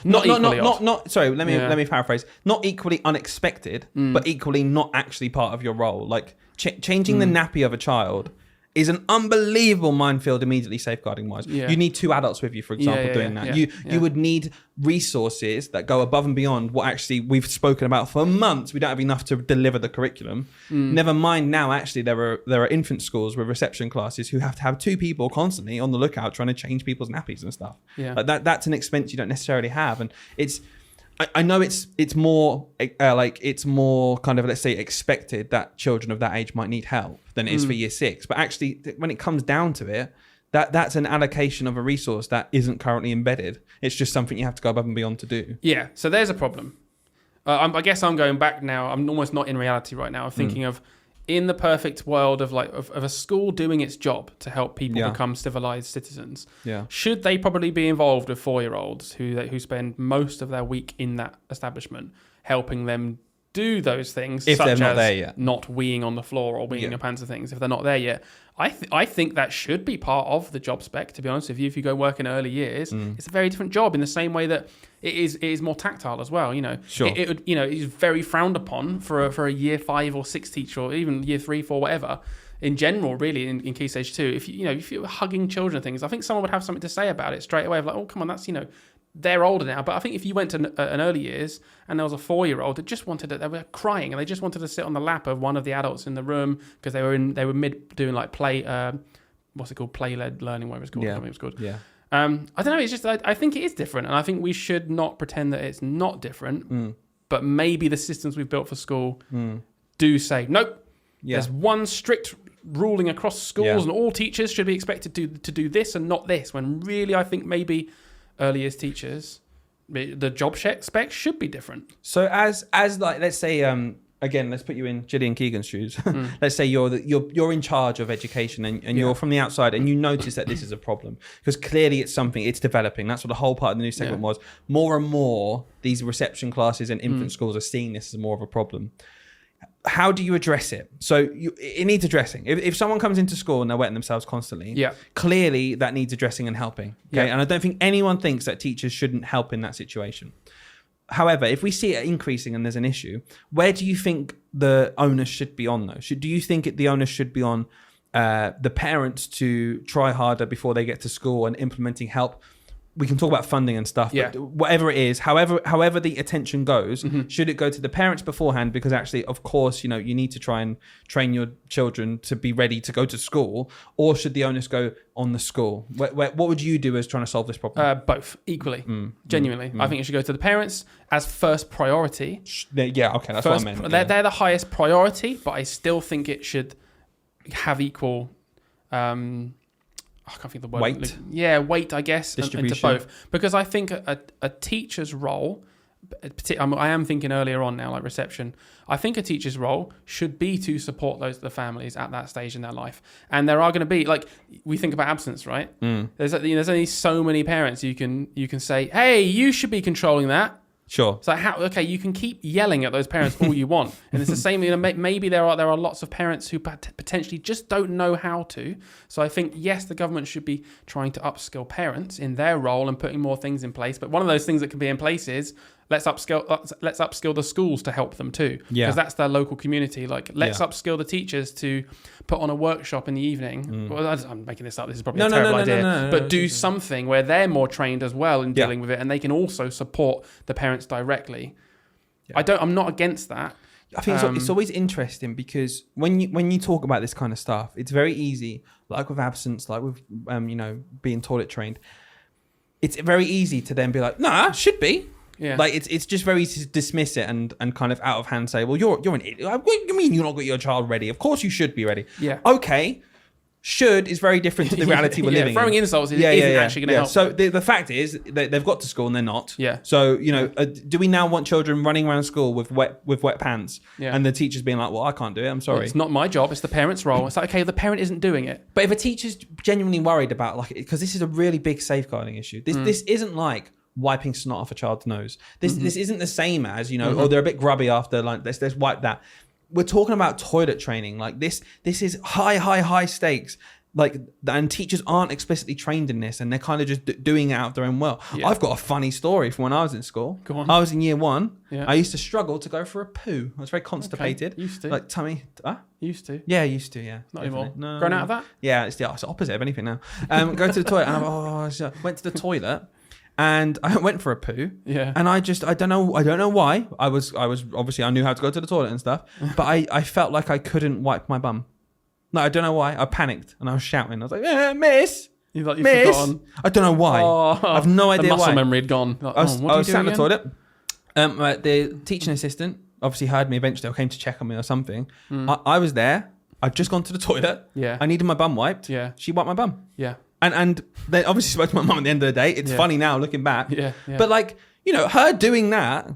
Not equally odd. Sorry, let me paraphrase. Not equally unexpected, but equally not actually part of your role. Like changing the nappy of a child is an unbelievable minefield immediately safeguarding wise. Yeah. You need 2 adults with you, for example, doing that. You would need resources that go above and beyond what actually we've spoken about for months. We don't have enough to deliver the curriculum. Never mind now, actually, there are infant schools with reception classes who have to have 2 people constantly on the lookout trying to change people's nappies and stuff. Yeah. Like that's an expense you don't necessarily have. And I know it's more it's more kind of, let's say, expected that children of that age might need help than it is for year 6. But actually, when it comes down to it, that's an allocation of a resource that isn't currently embedded. It's just something you have to go above and beyond to do. Yeah. So there's a problem. I guess I'm going back now. I'm almost not in reality right now. I'm thinking of, in the perfect world of a school doing its job to help people become civilized citizens, should they probably be involved with 4-year-olds who spend most of their week in that establishment, helping them do those things, if such they're not as there yet, not weeing on the floor or weeing your pants and things, if they're not there yet? I think that should be part of the job spec, to be honest with you. If you go work in early years, it's a very different job, in the same way that it is more tactile as well. You know, sure. It would, you know, it's very frowned upon for a year 5 or 6 teacher, or even year 3, 4, whatever. In general, really, in Key Stage 2, if you're hugging children and things, I think someone would have something to say about it straight away. Of like, oh, come on, that's, they're older now. But I think if you went to an early years and there was a 4-year-old that just wanted they were crying and they just wanted to sit on the lap of one of the adults in the room because they were mid doing like play, what's it called, play-led learning, whatever it's called. I think it was called. Yeah. I don't know. It's just I think it is different, and I think we should not pretend that it's not different. But maybe the systems we've built for school do say nope. Yeah. There's one strict ruling across schools, and all teachers should be expected to do this and not this. When really, I think maybe early years teachers, the job spec should be different. So as like, let's say, again, let's put you in Gillian Keegan's shoes. Let's say you're in charge of education and you're from the outside and you notice that this is a problem, because clearly it's developing. That's what the whole part of the new segment was. More and more, these reception classes and infant schools are seeing this as more of a problem. How do you address it? So it needs addressing. If someone comes into school and they're wetting themselves constantly, clearly that needs addressing and helping. Okay, and I don't think anyone thinks that teachers shouldn't help in that situation. However, if we see it increasing and there's an issue, where do you think the onus should be on, though? Do you think the onus should be on the parents to try harder before they get to school and implementing help? We can talk about funding and stuff, but whatever it is, however the attention goes, should it go to the parents beforehand? Because actually, of course, you need to try and train your children to be ready to go to school, or should the onus go on the school? What would you do as trying to solve this problem? Both, equally, genuinely. I think it should go to the parents as first priority. Yeah, okay, that's what I meant. They're the highest priority, but I still think it should have equal... I can't think of the word. Weight? Weight, I guess, into both. Because I think a teacher's role, I am thinking earlier on now, like reception, I think a teacher's role should be to support the families at that stage in their life. And there are going to be, like, we think about absence, right? There's only so many parents you can say, hey, you should be controlling that. Sure. So you can keep yelling at those parents all you want, and it's the same. Maybe there are lots of parents who potentially just don't know how to. So I think yes, the government should be trying to upskill parents in their role and putting more things in place. But one of those things that can be in place is let's upskill the schools to help them too, because that's their local community. Like let's upskill the teachers to put on a workshop in the evening. Well, I'm making this up. This is probably a terrible idea. But do something where they're more trained as well in dealing with it, and they can also support the parents directly. I'm not against that. I think it's always interesting because when you talk about this kind of stuff, it's very easy, like with absence, like with being toilet trained. It's very easy to then be like, nah, should be. Yeah. Like it's just very easy to dismiss it and kind of out of hand say, well, you're an idiot. What do you mean you're not got your child ready? Of course you should be ready. Yeah. Okay. should is very different to the reality we're living throwing in. insults isn't actually going to help. So the fact is, they've got to school and they're not. Yeah. So, do we now want children running around school with wet pants and the teachers being like, well, I can't do it, I'm sorry. Well, it's not my job, it's the parent's role. It's like, okay, the parent isn't doing it. But if a teacher's genuinely worried about, like, because this is a really big safeguarding issue, this isn't like wiping snot off a child's nose. This isn't the same as, oh, they're a bit grubby after, like, let's wipe that. We're talking about toilet training. Like, this is high stakes. Like, and teachers aren't explicitly trained in this, and they're kind of just doing it out of their own will. Yeah. I've got a funny story from when I was in school. Go on. I was in year 1. Yeah. I used to struggle to go for a poo. I was very constipated. Okay. Used to. Like tummy. Used to. Yeah, I used to. Yeah. Not definitely. anymore. No. Grown out of that? Yeah, it's the opposite of anything now. Go to the toilet, and I went to the toilet, and I went for a poo. Yeah. And I don't know why. I was obviously, I knew how to go to the toilet and stuff, but I felt like I couldn't wipe my bum. No, I don't know why. I panicked and I was shouting. I was like, miss. You've miss. forgotten. I don't know why. Oh, I've no idea the muscle why. memory had gone. Like, I was sat in the again? toilet. The teaching assistant obviously heard me eventually, or came to check on me or something. I was there. I'd just gone to the toilet. Yeah. I needed my bum wiped. Yeah. She wiped my bum. Yeah. And they obviously spoke to my mum at the end of the day. It's funny now looking back. Yeah. But like, her doing that,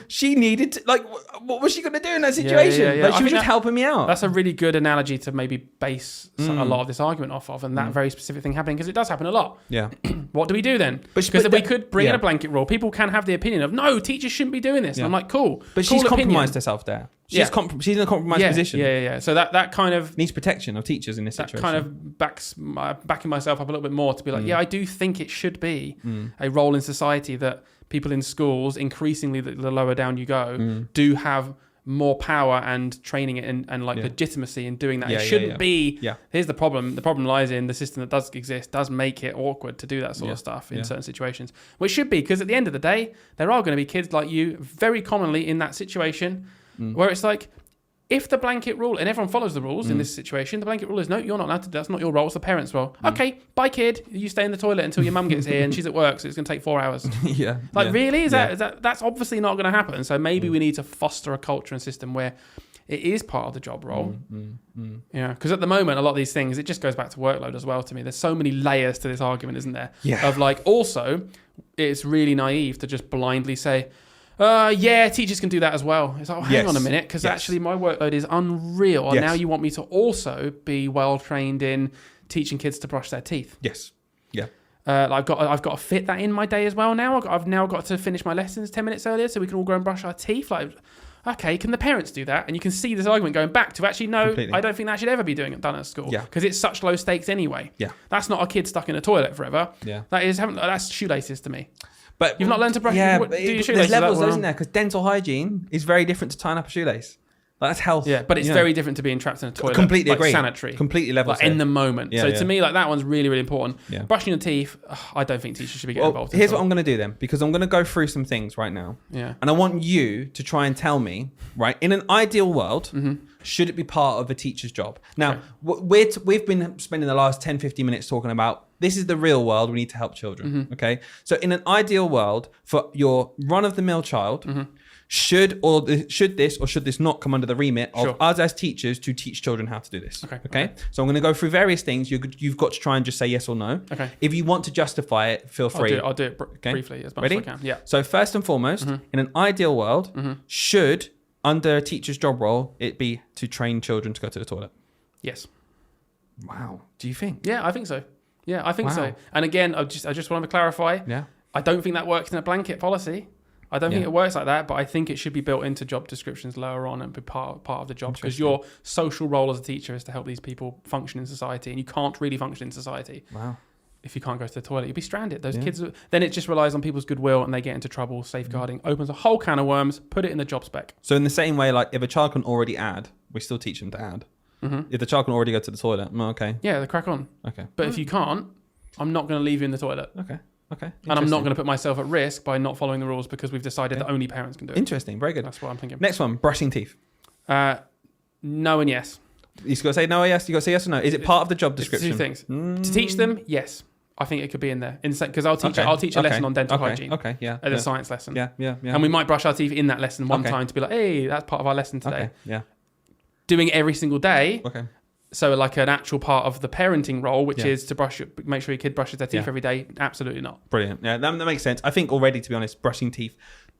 she needed to, like, what was she going to do in that situation? Yeah. Like, I she was think just helping me out. That's a really good analogy to maybe base a lot of this argument off of, and that very specific thing happening, because it does happen a lot. Yeah. What do we do then? Because we could bring in a blanket rule. People can have the opinion of, no, teachers shouldn't be doing this. And I'm like, cool. But she's compromised herself there. She's in a compromised position. Yeah. So that kind of needs protection of teachers in this situation. Kind of backing myself up a little bit more to be like, I do think it should be a role in society that people in schools, increasingly the lower down you go, do have more power and training and legitimacy in doing that. It shouldn't be. Yeah. Here's the problem. The problem lies in the system that does exist does make it awkward to do that sort of stuff in certain situations. Which should be, because at the end of the day, there are going to be kids like you very commonly in that situation where it's like, if the blanket rule, and everyone follows the rules in this situation, the blanket rule is, no, you're not allowed to, that's not your role, it's the parent's role. Okay, bye kid, you stay in the toilet until your mum gets here and she's at work, so it's going to take 4 hours. Really? Is that that's obviously not going to happen. So maybe we need to foster a culture and system where it is part of the job role. Yeah, because at the moment, a lot of these things, it just goes back to workload as well to me. There's so many layers to this argument, isn't there? Yeah. Of like, also, it's really naive to just blindly say, teachers can do that as well. It's like, hang on a minute, because actually my workload is unreal. And now you want me to also be well trained in teaching kids to brush their teeth. Yes. Yeah. I've got to fit that in my day as well now. I've now got to finish my lessons 10 minutes earlier so we can all go and brush our teeth. Like, okay, can the parents do that? And you can see this argument going back to actually, no, completely. I don't think that should ever be done at school. Yeah. Because it's such low stakes anyway. Yeah. That's not a kid stuck in a toilet forever. Yeah. That's shoelaces to me. But you've not learned to brush. Yeah, do your shoelaces. There's levels, isn't there? Because dental hygiene is very different to tying up a shoelace. Like, that's health. Yeah, but it's very different to being trapped in a toilet. Completely agree. Sanitary. Completely level. In the moment. So to me, like, that one's really, really important. Yeah. Brushing your teeth, I don't think teachers should be getting involved. Here's what I'm going to do then, because I'm going to go through some things right now. Yeah. And I want you to try and tell me, right, in an ideal world, should it be part of a teacher's job? Now, we've been spending the last 10, 15 minutes talking about this is the real world. We need to help children. Okay. So in an ideal world, for your run-of-the-mill child, should this not come under the remit of us as teachers to teach children how to do this? Okay. So I'm going to go through various things. You've got to try and just say yes or no. Okay. If you want to justify it, feel free. I'll do it briefly as much as I can. Yeah. So first and foremost, in an ideal world, should, under a teacher's job role, it be to train children to go to the toilet? Yes. Wow. Do you think? Yeah, I think so. Yeah, I think so. And again, I just want to clarify. Yeah. I don't think that works in a blanket policy. I don't think it works like that, but I think it should be built into job descriptions lower on and be part of the job, because your social role as a teacher is to help these people function in society, and you can't really function in society. Wow. If you can't go to the toilet, you'll be stranded. Those kids, then it just relies on people's goodwill and they get into trouble. Safeguarding opens a whole can of worms. Put it in the job spec. So in the same way, like, if a child can already add, we still teach them to add. If the child can already go to the toilet, okay. Yeah, they crack on. Okay. But if you can't, I'm not going to leave you in the toilet. Okay. And I'm not going to put myself at risk by not following the rules because we've decided that only parents can do it. Interesting. Very good. That's what I'm thinking. Next one, brushing teeth. No and yes. You've got to say no or yes. You've got to say yes or no. Is it part of the job description? Two things. To teach them, yes. I think it could be in there. Because I'll teach a lesson on dental hygiene. Okay, yeah. At a science lesson. Yeah. And we might brush our teeth in that lesson one time to be like, hey, that's part of our lesson today. Okay, yeah. Doing it every single day. Okay. So like an actual part of the parenting role, which Yeah. is to make sure your kid brushes their teeth Yeah. every day. Absolutely not. Brilliant. Yeah, that makes sense. I think already, to be honest, brushing teeth,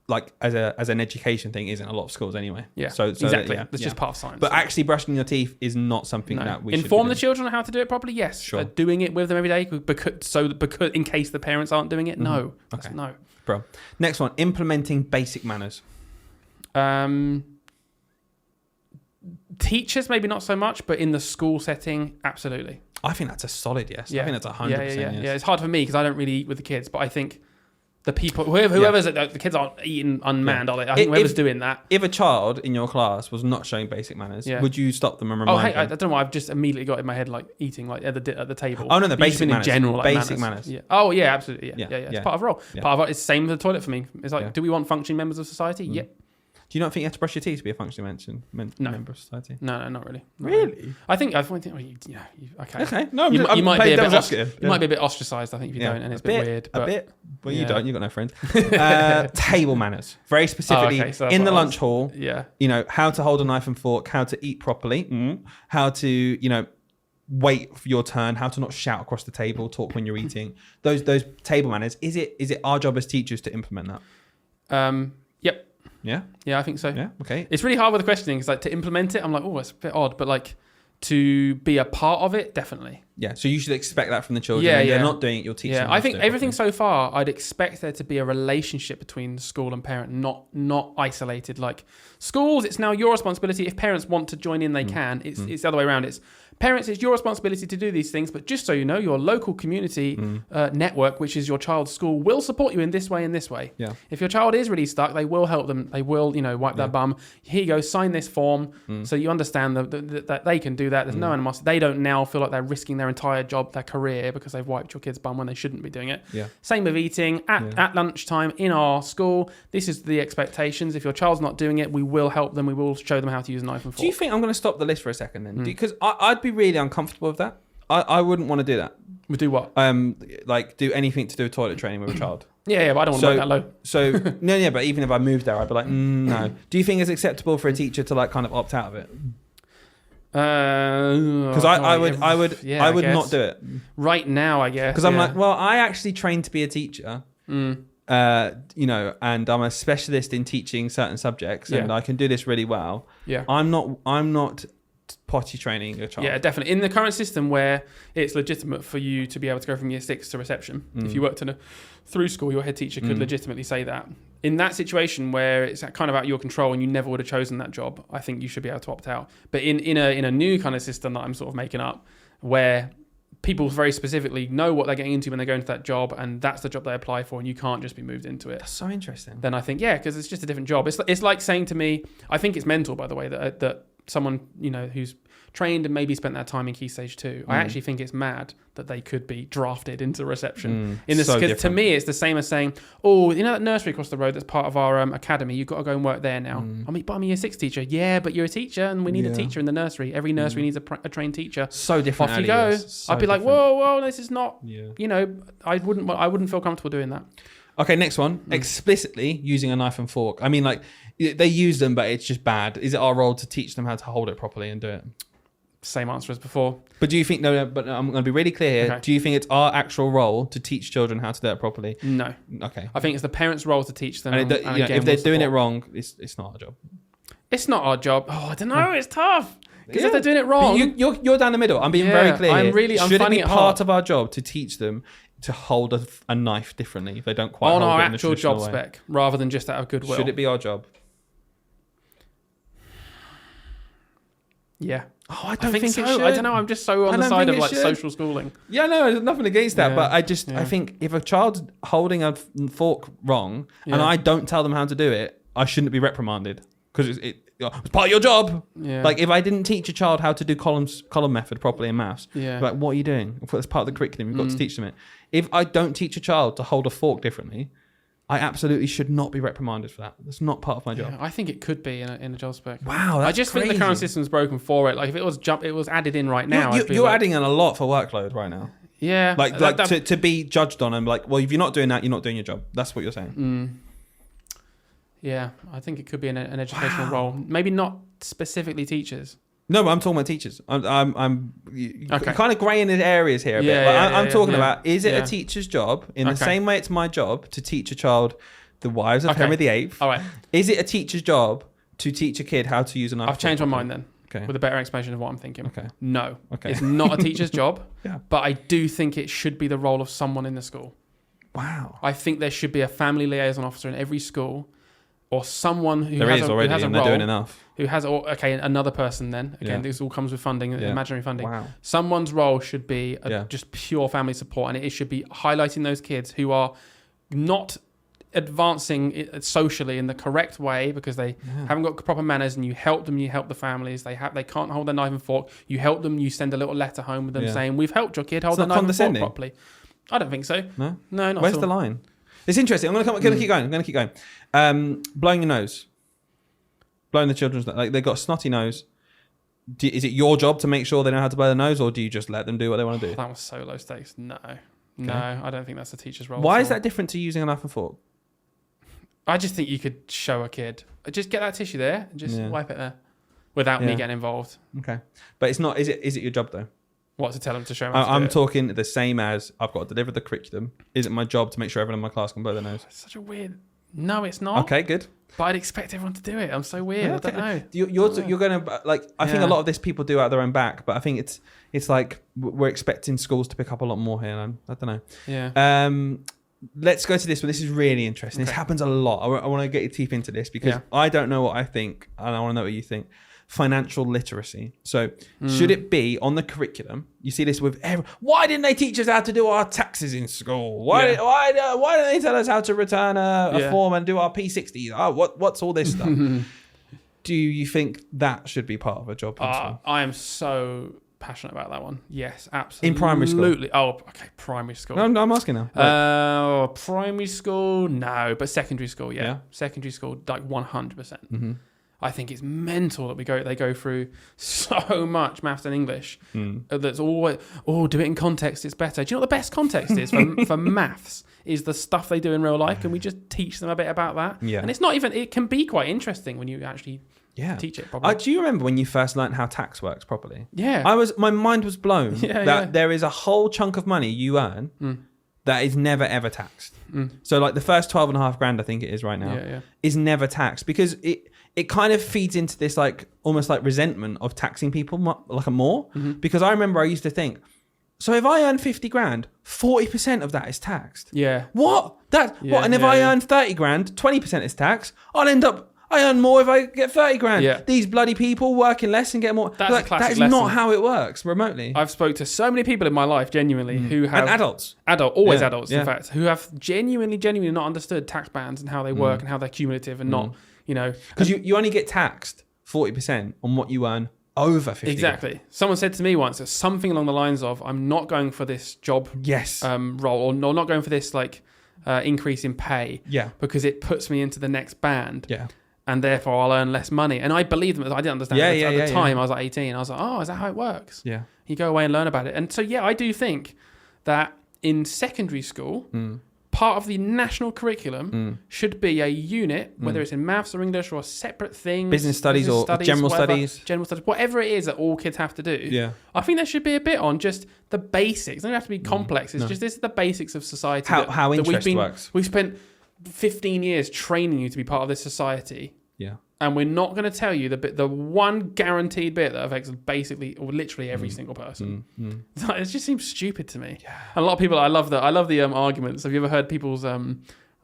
like as an education thing, isn't a lot of schools anyway. Yeah. So exactly. yeah, That's yeah. just part of science. But actually, brushing your teeth is not something No. that we should inform be the doing. children on how to do it properly. Yes. Sure. Doing it with them every day because in case the parents aren't doing it. No. That's Okay. no. Bro. Next one, implementing basic manners. Teachers maybe not so much, but in the school setting, absolutely. I think that's a solid yes. Yeah. I think that's 100% yeah. yes. Yeah, it's hard for me because I don't really eat with the kids, but I think the people, whoever's the kids aren't eating unmanned, are they? I think whoever's doing that. If a child in your class was not showing basic manners, Yeah. would you stop them and Oh, remind hey, I them? don't know. I've just immediately got in my head like eating like at the table. Oh, no, the But you just basic mean manners. in general, like Basic manners. Yeah. Oh, yeah, absolutely. Yeah. Yeah, It's yeah. part of the role. Yeah. Part of it's the same with the toilet for me. It's like, Yeah. do we want functioning members of society? Yep. Do you not think you have to brush your teeth to be a functioning No. member of society? No, not really. Not Really? I think okay. Okay. No, You might be a bit. asking. You might be a bit ostracized. I think if you don't, and it's a bit weird. A But bit. Well, you Yeah. don't. You've got no friends. Table manners. Very specifically okay, so that's in the what I lunch hall. yeah. You know, how to hold a knife and fork, how to eat properly, how to, you know, wait for your turn, how to not shout across the table, talk when you're eating. Those table manners. Is it our job as teachers to implement that? Yep. Yeah. Yeah, I think so. Yeah. Okay. It's really hard with the questioning because like to implement it, I'm like, oh, it's a bit odd, but like to be a part of it, definitely. Yeah. So you should expect that from the children. Yeah, When yeah. they're not doing it, you're teaching them. I to think do it everything properly. so far, I'd expect there to be a relationship between school and parent, not isolated. Like schools, it's now your responsibility. If parents want to join in, they can. It's the other way around. It's parents, it's your responsibility to do these things. But just so you know, your local community network, which is your child's school, will support you in this way and this way. Yeah. If your child is really stuck, they will help them. They will, wipe their bum. Here you go, sign this form, so you understand that they can do that. There's no animosity. They don't now feel like they're risking their entire job, their career, because they've wiped your kid's bum when they shouldn't be doing it. Yeah. Same with eating at lunchtime in our school. This is the expectations. If your child's not doing it, we will help them. We will show them how to use a knife and fork. Do you think I'm going to stop the list for a second then? Because I'd be really uncomfortable with that. I wouldn't want to do that. We do what? Like do anything to do with toilet training with a child. Yeah, but I don't want to work that low. So no, but even if I moved there, I'd be like, no. Do you think it's acceptable for a teacher to like kind of opt out of it? Because I would not do it. Right now, I guess. Because I'm like, well, I actually trained to be a teacher. And I'm a specialist in teaching certain subjects, and I can do this really well. Yeah. I'm not potty training a child. Yeah, definitely. In the current system where it's legitimate for you to be able to go from year 6 to reception, if you worked through school, your head teacher could legitimately say that. In that situation where it's kind of out of your control and you never would have chosen that job, I think you should be able to opt out. But in a new kind of system that I'm sort of making up, where people very specifically know what they're getting into when they go into that job, and that's the job they apply for, and you can't just be moved into it. That's so interesting. Then I think, because it's just a different job. It's like saying to me, I think it's mental, by the way, that someone who's trained and maybe spent that time in Key Stage 2, I actually think it's mad that they could be drafted into reception. Because to me, it's the same as saying, oh, that nursery across the road that's part of our academy, you've got to go and work there now. But I'm a year 6 teacher. Yeah, but you're a teacher and we need a teacher in the nursery. Every nursery needs a trained teacher. So different. Off you go. I'd be like, whoa, this is not, I wouldn't feel comfortable doing that. Okay, next one. Explicitly using a knife and fork. I mean, like, they use them, but it's just bad. Is it our role to teach them how to hold it properly and do it? Same answer as before. But do you think, but I'm going to be really clear here. Okay. Do you think it's our actual role to teach children how to do it properly? No. Okay. I think it's the parents' role to teach them. And if they're doing it wrong, it's not our job. It's not our job. Oh, I don't know. It's tough. Because if they're doing it wrong... You're down the middle. I'm being very clear here. I'm Should it finding be it part hard. of our job to teach them to hold a knife differently if they don't quite on hold our it in a actual traditional job way? spec, rather than just out of goodwill? Should it be our job? Yeah. Oh, I I think it so. should. I don't know. I'm just so on I the don't side think of it like should. social schooling. Yeah, no, there's nothing against that, Yeah, but I yeah. think if a child's holding a fork wrong and Yeah. I don't tell them how to do it, I shouldn't be reprimanded because it's part of your job. Yeah. Like if I didn't teach a child how to do column method properly in maths, Yeah. like what are you doing? That's part of the curriculum. You've got to teach them it. If I don't teach a child to hold a fork differently, I absolutely should not be reprimanded for that. That's not part of my job. Yeah, I think it could be in a job spec. Wow, I just think the current system's broken for it. Like if it was added in right now, I'd be You're like, adding in a lot for workload right now. Yeah. Like to be judged on and like, well, if you're not doing that, you're not doing your job. That's what you're saying. Yeah, I think it could be an educational role. Maybe not specifically teachers. No, but I'm talking about teachers. I'm Okay. kind of grey in the areas here a bit. Yeah, Like, yeah, I'm yeah, talking yeah. about, is it Yeah. a teacher's job in the Okay. same way it's my job to teach a child the wives of Okay. Henry VIII? All right. Is it a teacher's job to teach a kid how to use a knife? I've changed my mind then Okay. with a better explanation of what I'm thinking. Okay. No. Okay. It's not a teacher's job, Yeah. but I do think it should be the role of someone in the school. Wow. I think there should be a family liaison officer in every school, or someone who There has is a, already, who has a and role, they're doing enough. who has another person. Then again, Yeah. this all comes with funding, Yeah. imaginary funding. Wow. Someone's role should be Yeah. just pure family support, and it should be highlighting those kids who are not advancing socially in the correct way because they haven't got proper manners, and you help them, you help the families. They can't hold their knife and fork. You help them, you send a little letter home with them Yeah. saying, "We've helped your kid hold It's their not knife and fork condescending. properly." I don't think so. No? No, not Where's at the all. line? It's interesting. I'm going to keep going. I'm going to keep going. Blowing your nose. Blowing the children's nose. Like, they've got a snotty nose. Is it your job to make sure they know how to blow their nose, or do you just let them do what they want to do? That was so low stakes. No, I don't think that's a teacher's role. Why at is all. that different to using a knife and fork? I just think you could show a kid, just get that tissue there and just Yeah. wipe it there without me Yeah. getting involved. Okay. But it's not, is it your job though? What, to tell them to show them how to I'm do it? talking the same as I've got to deliver the curriculum. Is it my job to make sure everyone in my class can blow their nose? It's such a weird... No, it's not. Okay, good. But I'd expect everyone to do it. I'm so weird. Yeah, I don't know. You're going to, like, I think a Yeah. lot of this people do out their own back, but I think it's like we're expecting schools to pick up a lot more here. And I don't know. Yeah. Let's go to this one. This is really interesting. This Okay. happens a lot. I want to get your teeth into this because Yeah. I don't know what I think, and I want to know what you think. Financial literacy. So, Hmm. should it be on the curriculum? You see this with every. Why didn't they teach us how to do our taxes in school? Why? Yeah. Why don't they tell us how to return a Yeah. form and do our P60s? Oh, what's all this stuff? Do you think that should be part of a job? in school? I am so passionate about that one. Yes, absolutely. In primary school? Absolutely. Oh, okay. Primary school. No, I'm asking now. Primary school, no, but secondary school, yeah. Yeah. Secondary school, like 100%. Mhm. I think it's mental that they go through so much maths and English. That's always, do it in context, it's better. Do you know what the best context is for maths? Is the stuff they do in real life. Can we just teach them a bit about that? Yeah. And it's not even, it can be quite interesting when you actually Yeah. teach it properly. Do you remember when you first learned how tax works properly? Yeah. My mind was blown Yeah, that yeah. there is a whole chunk of money you earn that is never ever taxed. So like the first 12.5 grand, I think it is right now, Yeah. is never taxed because it kind of feeds into this like almost like resentment of taxing people more. Because I remember I used to think, so if I earn 50 grand, 40% of that is taxed. Yeah. What? Yeah, And if yeah, I yeah. earn 30 grand, 20% is tax. I earn more if I get 30 grand. Yeah. These bloody people working less and get more. That's a Like, classic that is lesson. not how it works remotely. I've spoke to so many people in my life, genuinely, who have... And adults. Always Yeah, adults, yeah. in fact, who have genuinely not understood tax bands and how they work and how they're cumulative and not, Because you only get taxed 40% on what you earn over 50. Exactly. Someone said to me once that something along the lines of, I'm not going for this job Yes. role, or no, not going for this increase in pay Yeah. because it puts me into the next band. Yeah. And therefore I'll earn less money. And I believe them. I didn't understand Yeah, it at the time. yeah. I was like 18. I was like, oh, is that how it works? Yeah. You go away and learn about it. And so, yeah, I do think that in secondary school, part of the national curriculum should be a unit, whether it's in maths or English or a separate thing. Business studies or general studies. General studies, whatever it is that all kids have to do. Yeah. I think there should be a bit on just the basics. It doesn't have to be complex. It's just this is the basics of society. How interest works. We've spent 15 years training you to be part of this society. Yeah. And we're not going to tell you the one guaranteed bit that affects basically or literally every single person. It just seems stupid to me. Yeah. And a lot of people, I love the arguments. Have you ever heard people's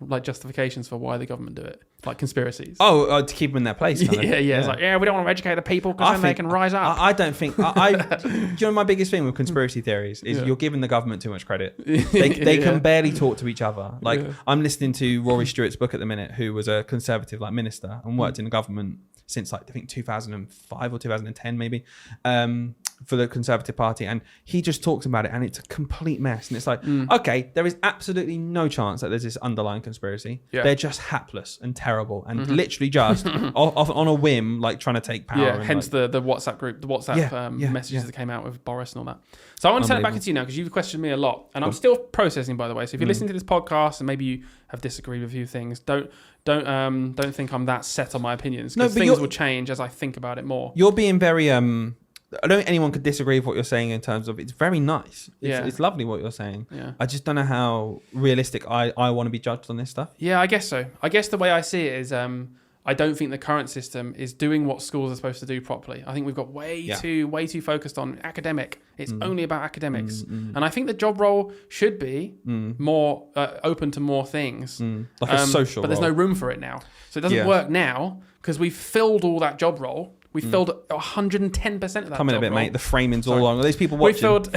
like justifications for why the government do it, like conspiracies? To keep them in their place. Kind of. Yeah. It's like, we don't want to educate the people because then they can rise up. I don't think. Do you know my biggest thing with conspiracy theories is you're giving the government too much credit. They can barely talk to each other. Like I'm listening to Rory Stewart's book at the minute, who was a conservative like minister and worked in the government since like I think 2005 or 2010 maybe. for the Conservative Party, and he just talks about it, and it's a complete mess. And it's like, okay, there is absolutely no chance that there's this underlying conspiracy. Yeah. They're just hapless and terrible, and literally just on a whim, like trying to take power. Yeah, and hence like, the WhatsApp group, the WhatsApp messages that came out with Boris and all that. So I want to turn it back into you now, because you've questioned me a lot, and I'm still processing, by the way. So if you're listening to this podcast and maybe you have disagreed with a few things, don't think I'm that set on my opinions, because things will change as I think about it more. You're being very I don't think anyone could disagree with what you're saying in terms of it's very nice. It's lovely what you're saying. Yeah. I just don't know how realistic I want to be judged on this stuff. Yeah, I guess so. I guess the way I see it is I don't think the current system is doing what schools are supposed to do properly. I think we've got way too focused on academic. It's only about academics. And I think the job role should be more open to more things. Like a social But there's role. no room for it now. So it doesn't work now because we've filled all that job role. We filled 110% of that Come in a job bit, role. mate. The framing's all on. Are these people We watching? filled.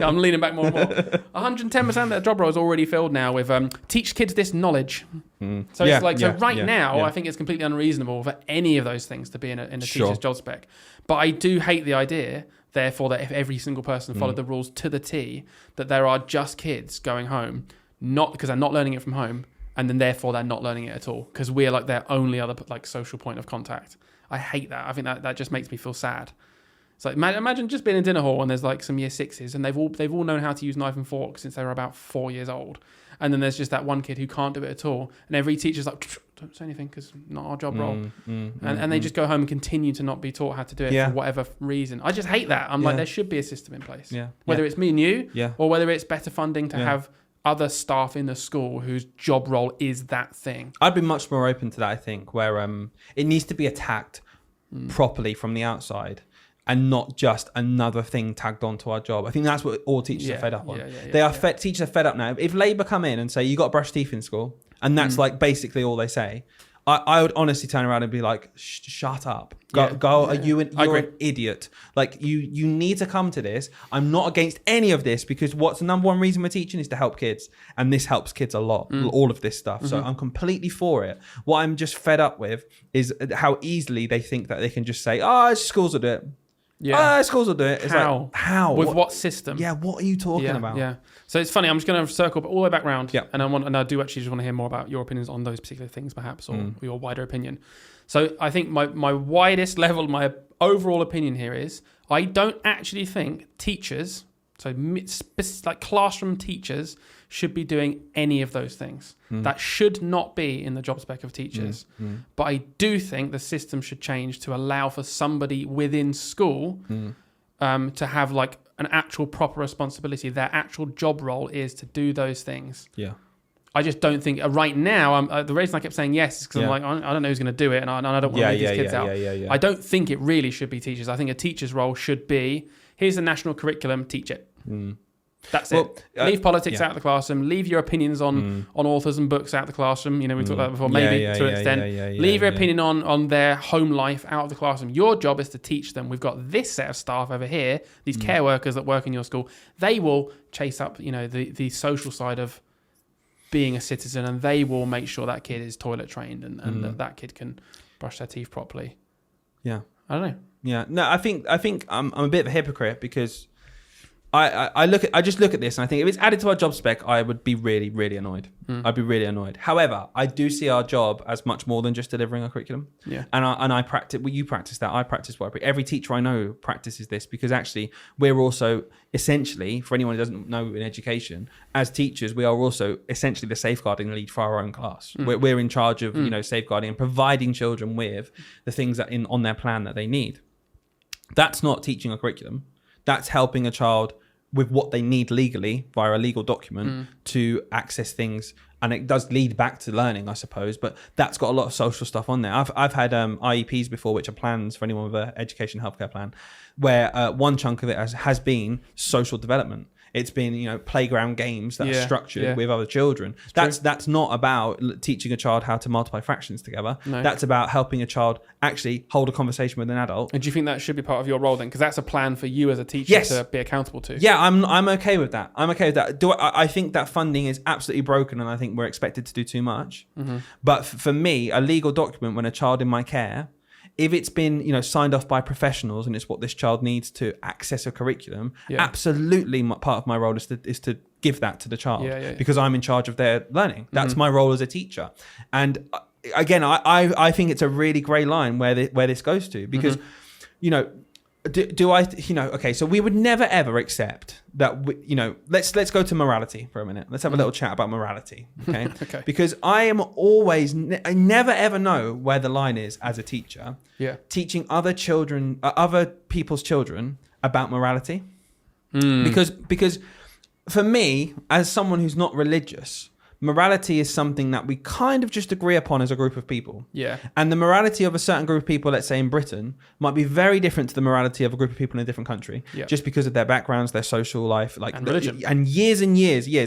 I'm leaning back more and more. 110% of that job role is already filled now with teach kids this knowledge. So it's like right now, I think it's completely unreasonable for any of those things to be in a teacher's job spec. But I do hate the idea, therefore, that if every single person followed the rules to the T, that there are just kids going home, not because they're not learning it from home, and then therefore they're not learning it at all because we're like their only other like social point of contact. I hate that. I think that just makes me feel sad. It's like imagine just being in dinner hall and there's like some year sixes and they've all known how to use knife and fork since they were about 4 years old, and then there's just that one kid who can't do it at all, and every teacher's like, don't say anything because not our job role, and they just go home and continue to not be taught how to do it for whatever reason. I just hate that. I'm like, there should be a system in place, whether it's me and you, or whether it's better funding to have other staff in the school whose job role is that thing. I'd be much more open to that, I think, where it needs to be attacked properly from the outside and not just another thing tagged onto our job. I think that's what all teachers are fed up on. Teachers are fed up now. If Labour come in and say, you got to brush teeth in school, and that's like basically all they say, I would honestly turn around and be like, shut up. You're an idiot. Like, you need to come to this. I'm not against any of this, because what's the number one reason we're teaching is to help kids. And this helps kids a lot, all of this stuff. So I'm completely for it. What I'm just fed up with is how easily they think that they can just say, schools will do it. Schools will do it. It's how? Like, how? With what system? Yeah, what are you talking about? Yeah. So it's funny. I'm just going to circle all the way back round. Yeah. And I do actually just want to hear more about your opinions on those particular things, perhaps, or your wider opinion. So I think my widest level, my overall opinion here is I don't actually think teachers, so like classroom teachers, should be doing any of those things. That should not be in the job spec of teachers. But I do think the system should change to allow for somebody within school to have like an actual proper responsibility. Their actual job role is to do those things. Yeah. I just don't think right now. The reason I kept saying yes is because I'm like, I don't know who's going to do it, and I don't want to leave these kids out. I don't think it really should be teachers. I think a teacher's role should be: here's the national curriculum, teach it. That's it. Leave politics out of the classroom. Leave your opinions on authors and books out of the classroom. You know, we talked about that before, maybe to an extent. Leave your opinion on their home life out of the classroom. Your job is to teach them. We've got this set of staff over here, these care workers that work in your school. They will chase up, the social side of being a citizen, and they will make sure that kid is toilet trained and that kid can brush their teeth properly. Yeah. I don't know. Yeah. No, I think I'm a bit of a hypocrite, because I just look at this and I think if it's added to our job spec, I would be really, really annoyed. I'd be really annoyed. However, I do see our job as much more than just delivering a curriculum. Yeah. And I practice. Well, you practice that. I practice what every teacher I know practices this, because actually we're also essentially, for anyone who doesn't know in education, as teachers, we are also essentially the safeguarding lead for our own class. We're in charge of safeguarding and providing children with the things that on their plan that they need. That's not teaching a curriculum. That's helping a child with what they need legally via a legal document to access things. And it does lead back to learning, I suppose, but that's got a lot of social stuff on there. I've had IEPs before, which are plans for anyone with an education healthcare plan, where one chunk of it has been social development. It's been, playground games that are structured with other children. That's not about teaching a child how to multiply fractions together. No. That's about helping a child actually hold a conversation with an adult. And do you think that should be part of your role then? Because that's a plan for you as a teacher to be accountable to. Yeah, I'm okay with that. I think that funding is absolutely broken, and I think we're expected to do too much. But for me, a legal document when a child in my care if it's been, signed off by professionals and it's what this child needs to access a curriculum, absolutely part of my role is to give that to the child because I'm in charge of their learning. That's my role as a teacher. And again, I think it's a really grey line where this goes to because, do I, okay, so we would never ever accept that, let's go to morality for a minute. Let's have a little chat about morality, okay? Okay. Because I am always, I never ever know where the line is as a teacher, teaching other people's children about morality. Because for me, as someone who's not religious, morality is something that we kind of just agree upon as a group of people. Yeah. And the morality of a certain group of people, let's say in Britain, might be very different to the morality of a group of people in a different country. Yeah. Just because of their backgrounds, their social life, and religion. And years,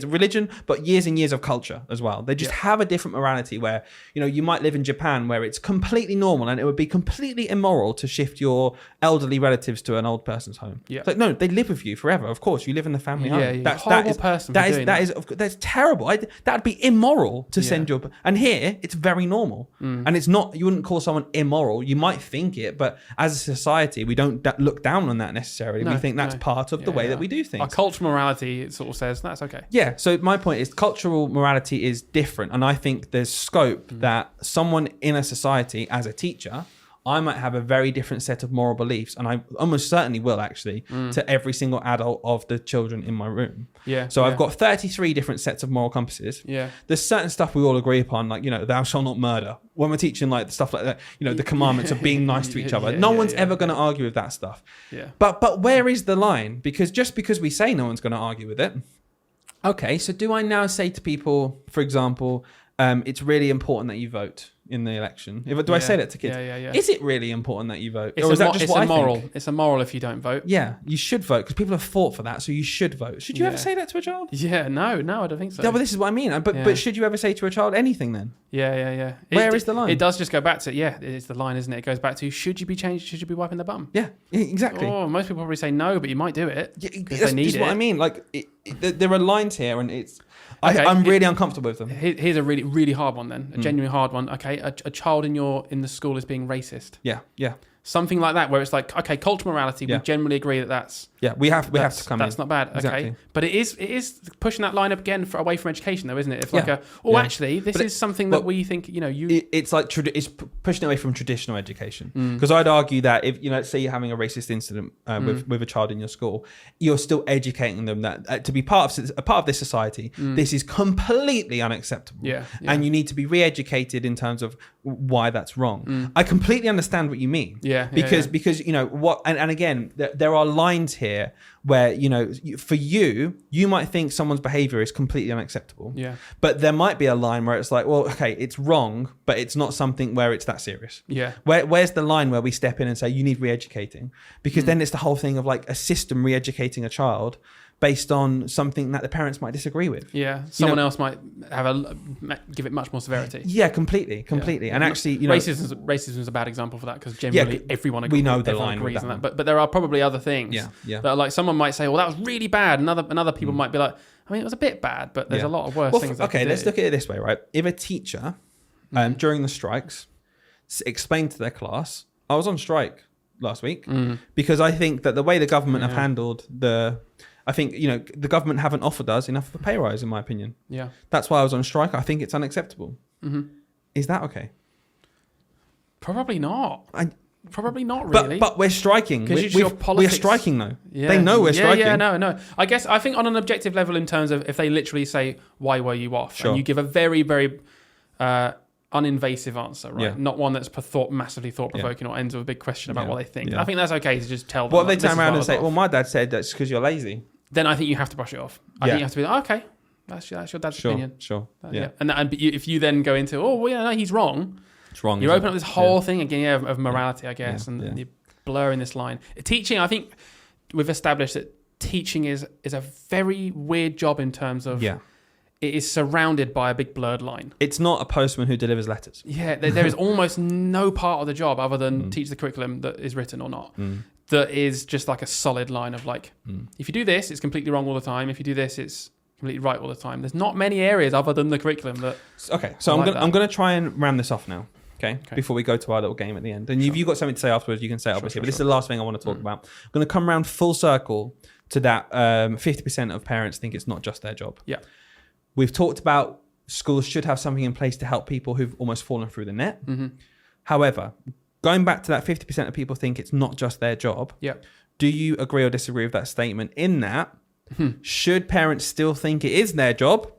religion, but years and years of culture as well. They just have a different morality where, you might live in Japan where it's completely normal and it would be completely immoral to shift your elderly relatives to an old person's home. Yeah. It's like, no, they live with you forever. Of course, you live in the family home. Yeah. Horrible person. That's terrible. That'd be immoral to send your, and here it's very normal, and it's not. You wouldn't call someone immoral. You might think it, but as a society, we don't look down on that necessarily. We think that's part of the way that we do things. Our cultural morality, it sort of says that's okay. Yeah. So my point is, cultural morality is different, and I think there's scope that someone in a society, as a teacher, I might have a very different set of moral beliefs, and I almost certainly will actually, to every single adult of the children in my room. Yeah. So I've got 33 different sets of moral compasses. Yeah. There's certain stuff we all agree upon, like, thou shalt not murder. When we're teaching like stuff like that, the commandments of being nice to each other. No one's ever going to argue with that stuff. Yeah. But where is the line? Because just because we say no one's going to argue with it. Okay, so do I now say to people, for example, it's really important that you vote in the election? Do I say that to kids? Yeah. Is it really important that you vote? Or is that just what I immoral. think? It's immoral if you don't vote. Yeah, you should vote because people have fought for that, so you should vote. Should you ever say that to a child? Yeah, no, I don't think so. Yeah, but this is what I mean. But should you ever say to a child anything then? Yeah. Where is the line? It does just go back to, it's the line, isn't it? It goes back to, should you be changed? Should you be wiping the bum? Yeah, exactly. Oh, most people probably say no, but you might do it. Yeah, they need what I mean. Like, there are lines here, and it's... Okay, I'm really uncomfortable with them. Here's a really, really hard one then. A genuinely hard one. Okay, a child in the school is being racist. Yeah. Something like that, where it's like, okay, cultural morality, we generally agree that's... Yeah, we have to come in. That's not bad, okay. Exactly. But it is pushing that line up again away from education, though, isn't it? It's like actually, this is something that we think, It's like, it's pushing away from traditional education. Because I'd argue that if, let's say you're having a racist incident with a child in your school, you're still educating them that to be part of this society, this is completely unacceptable. Yeah. And you need to be re-educated in terms of why that's wrong. I completely understand what you mean. Because what, and again, there are lines here where, for you might think someone's behavior is completely unacceptable. Yeah. But there might be a line where it's like, well, okay, it's wrong, but it's not something where it's that serious. Yeah. Where's the line where we step in and say, you need re-educating? Because then it's the whole thing of like a system re-educating a child based on something that the parents might disagree with. Yeah. Someone else might give it much more severity. Yeah, completely. Yeah. And actually, racism is a bad example for that because generally everyone agrees. We know the line agrees with on that. But there are probably other things. Yeah. That are like someone might say, well, that was really bad. And other people might be like, I mean, it was a bit bad, but there's a lot of worse things. Okay, let's look at it this way, right? If a teacher during the strikes explained to their class, I was on strike last week because I think that the way the government have handled I think, the government haven't offered us enough of a pay rise, in my opinion. Yeah. That's why I was on strike. I think it's unacceptable. Is that okay? Probably not. Probably not really. But we're striking. We're striking though. Yeah. They know we're striking. Yeah, no. I think on an objective level in terms of if they literally say, why were you off? Sure. And you give a very, very uninvasive answer, right? Yeah. Not one that's massively thought-provoking or ends with a big question about what they think. Yeah. I think that's okay to just tell them. What if they turn around and say, well, my dad said that's because you're lazy? Then I think you have to brush it off. I think you have to be like, okay, that's your dad's opinion. Sure. Yeah. And if you then go into, he's wrong. It's wrong. You open up this whole thing again of morality, I guess, and you're blurring this line. Teaching, I think we've established that teaching is a very weird job in terms of it is surrounded by a big blurred line. It's not a postman who delivers letters. Yeah, there is almost no part of the job other than teach the curriculum that is written or not. That is just like a solid line of like, if you do this, it's completely wrong all the time. If you do this, it's completely right all the time. There's not many areas other than the curriculum that. Okay, so I'm going to try and ram this off now. Okay. Before we go to our little game at the end. And if you've got something to say afterwards, you can say it, obviously. But this is the last thing I want to talk about. I'm going to come around full circle to that 50% of parents think it's not just their job. Yeah. We've talked about schools should have something in place to help people who've almost fallen through the net. Mm-hmm. However, going back to that 50% of people think it's not just their job. Yeah. Do you agree or disagree with that statement in that should parents still think it is their job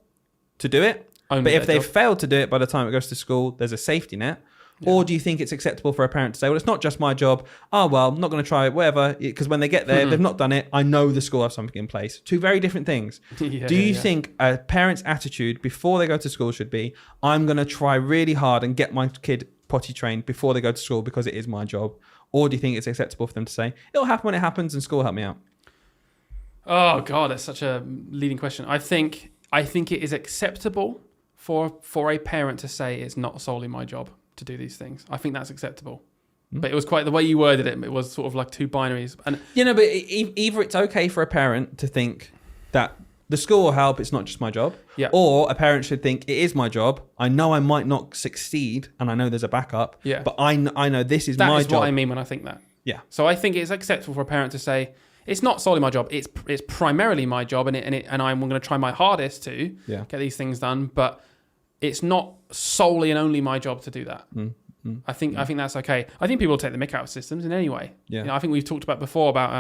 to do it? Only but if their they've job. failed to do it by the time it goes to school, there's a safety net. Yeah. Or do you think it's acceptable for a parent to say, well, it's not just my job. Oh, well, I'm not going to try it, whatever. Because when they get there, they've not done it. I know the school has something in place. Two very different things. Do you think a parent's attitude before they go to school should be, I'm going to try really hard and get my kid potty trained before they go to school because it is my job? Or do you think it's acceptable for them to say, it'll happen when it happens and school will help me out? Oh, God, that's such a leading question. I think it is acceptable for a parent to say it's not solely my job to do these things. I think that's acceptable. But it was quite the way you worded it. It was sort of like two binaries. And but either it's okay for a parent to think that the school will help, it's not just my job. Yeah. Or a parent should think it is my job. I know I might not succeed and I know there's a backup. Yeah. But I know this is that my is job. what I mean when I think that. Yeah. So I think it's acceptable for a parent to say, it's not solely my job. It's primarily my job, and I'm going to try my hardest to get these things done. But it's not solely and only my job to do that. I think that's okay. I think people take the mick out of systems in any way. Yeah. I think we've talked about before about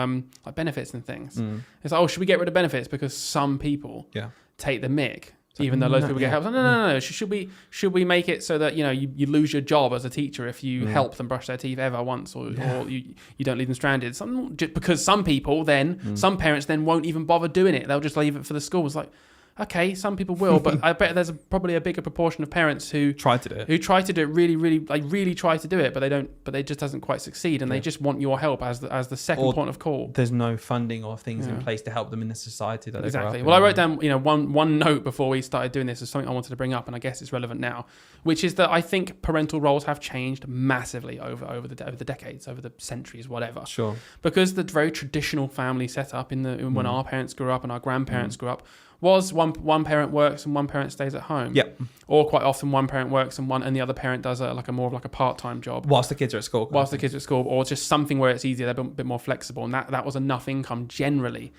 like benefits and things. It's like, oh, should we get rid of benefits because some people take the mick, even though loads of people get help? No. Should we make it so that you lose your job as a teacher if you help them brush their teeth ever once, or you don't leave them stranded? Just because some people then, some parents then won't even bother doing it. They'll just leave it for the schools. Like, okay, some people will, but I bet there's probably a bigger proportion of parents who try to do it, really try to do it, but they just doesn't quite succeed, and they just want your help as the second point of call. There's no funding or things in place to help them in the society that they grow up in. Well, I wrote down one note before we started doing this is something I wanted to bring up, and I guess it's relevant now, which is that I think parental roles have changed massively over the decades, over the centuries, whatever. Sure. Because the very traditional family setup when our parents grew up and our grandparents grew up was one parent works and one parent stays at home. Yep. Or quite often one parent works and the other parent does a more of a part-time job. Whilst the kids are at school. Whilst the kids are at school, or just something where it's easier, they're a bit more flexible. And that was enough income generally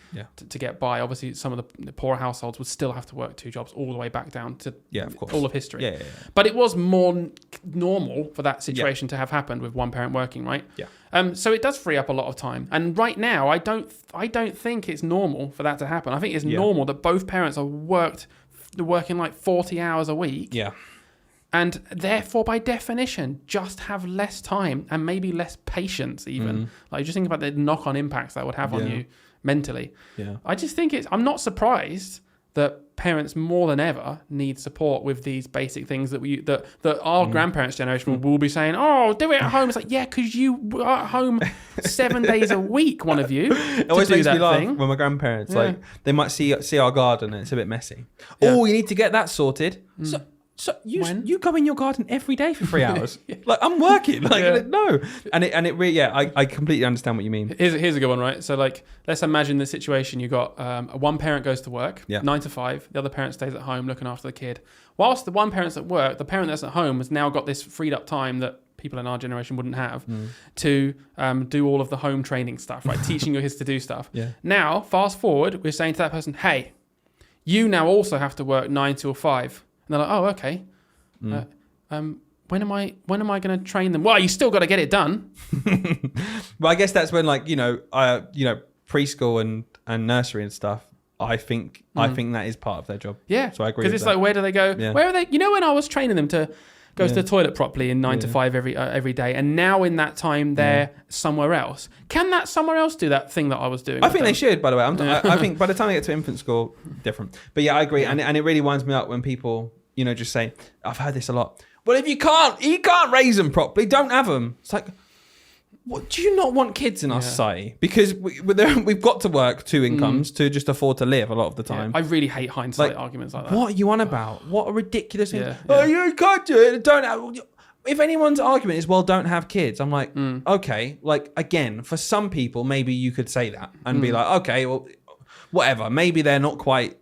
to get by. Obviously, some of the poorer households would still have to work two jobs all the way back down to of course. all of history. Yeah. But it was more normal for that situation to have happened with one parent working, right? Yeah. So it does free up a lot of time. And right now, I don't think it's normal for that to happen. I think it's normal that both parents are working like 40 hours a week. Yeah. And therefore, by definition, just have less time and maybe less patience even. Like, just think about the knock-on impacts that would have on you mentally. Yeah. I just think I'm not surprised that parents more than ever need support with these basic things that our grandparents' generation will be saying, oh, do it at home. It's like, yeah, because you are at home 7 days a week, one of you. It always makes me laugh when my grandparents, like, they might see our garden and it's a bit messy. Yeah. Oh, you need to get that sorted. So you go in your garden every day for 3 hours. Like, I'm working. Like, no. And it really, I completely understand what you mean. Here's a good one, right? So, like, let's imagine the situation. You got one parent goes to work, 9 to 5. The other parent stays at home looking after the kid. Whilst the one parent's at work, the parent that's at home has now got this freed up time that people in our generation wouldn't have to do all of the home training stuff, right? Teaching your kids to do stuff. Yeah. Now, fast forward, we're saying to that person, hey, you now also have to work 9 till 5. And they're like, oh, okay. When am I going to train them? Well, you still got to get it done. Well, I guess that's when, like, preschool and nursery and stuff. I think that is part of their job. Yeah. So I agree. Because it's like, where do they go? Yeah. Where are they? When I was training them to go to the toilet properly in 9 to 5 every day, and now in that time they're somewhere else. Can that somewhere else do that thing that I was doing? I think they should. By the way, I think by the time they get to infant school, different. But yeah, I agree, and it really winds me up when people just say, I've heard this a lot. Well, if you can't raise them properly, don't have them. It's like, what, do you not want kids in our society? Because we've got to work 2 incomes to just afford to live a lot of the time. I really hate hindsight arguments like that. What are you on about? What a ridiculous thing. Yeah, oh, you can't do it. Don't have... If anyone's argument is, well, don't have kids, I'm like, okay. Like, again, for some people, maybe you could say that and be like, okay, well, whatever. Maybe they're not quite...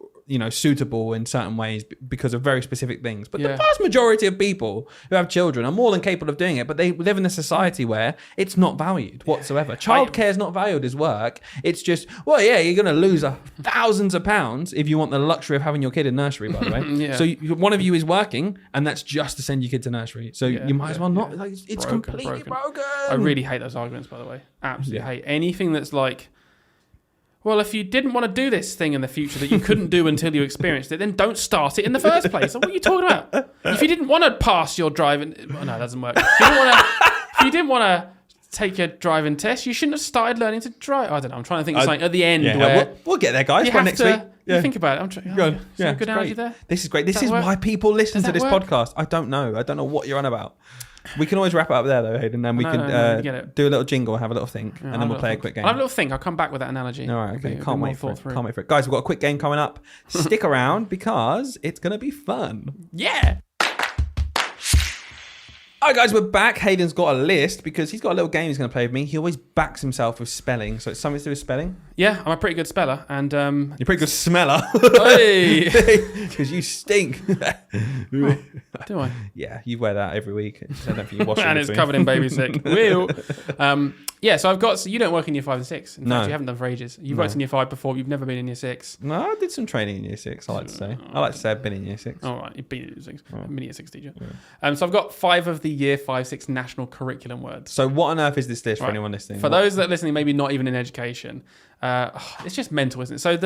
suitable in certain ways because of very specific things. But the Yeah. vast majority of people who have children are more than capable of doing it, but they live in a society where it's not valued whatsoever. Childcare is not valued as work. It's just, well, yeah, you're going to lose thousands of pounds if you want the luxury of having your kid in nursery, by the way. Yeah. So one of you is working, and that's just to send your kid to nursery. So you might as well not. Like, it's completely broken. I really hate those arguments, by the way. Absolutely Yeah. hate anything that's like, well, if you didn't want to do this thing in the future that you couldn't do until you experienced it, then don't start it in the first place. What are you talking about? If you didn't want to pass your driving... Well, no, that doesn't work. If you didn't want to take your driving test, you shouldn't have started learning to drive. I don't know. I'm trying to think of something at the end Yeah, where... we'll get there, guys. you By have next to... week. Yeah. You think about it. I'm trying... Go on. Is there Yeah, a good it's analogy great. there? This is great. This Does is that work? why people listen Does to that this work? podcast. I don't know. I don't know what you're on about. We can always wrap it up there, though, Hayden, and we No, can no, you get it. do a little jingle, have a little think, Yeah, and then we'll play a quick game. I'll have a little think. I'll come back with that analogy. All right, It'll okay. be Can't more wait for it. thought through. Can't wait for it. Guys, we've got a quick game coming up. Stick around because it's going to be fun. Yeah. All right, guys, we're back. Hayden's got a list because he's got a little game he's going to play with me. He always backs himself with spelling, so it's something to do with spelling. Yeah, I'm a pretty good speller, and You're a pretty good smeller. hey, Because you stink. do I? Yeah, you wear that every week. I don't know if you wash it. And in it's between. covered in baby sick. Woo. Yeah, so I've got. So you don't work in year 5 and 6. In No. fact, you haven't done for ages. You've No. worked in year 5 before. You've never been in year 6. No, I did some training in year 6, I like to say. I like to say I've been in year 6. All right, you've been in year 6. Oh. I've been year 6 teacher. So I've got 5 of the year 5, 6 national curriculum words. So what on earth is this list for Right. anyone listening? For those that are listening, maybe not even in education, it's just mental, isn't it? So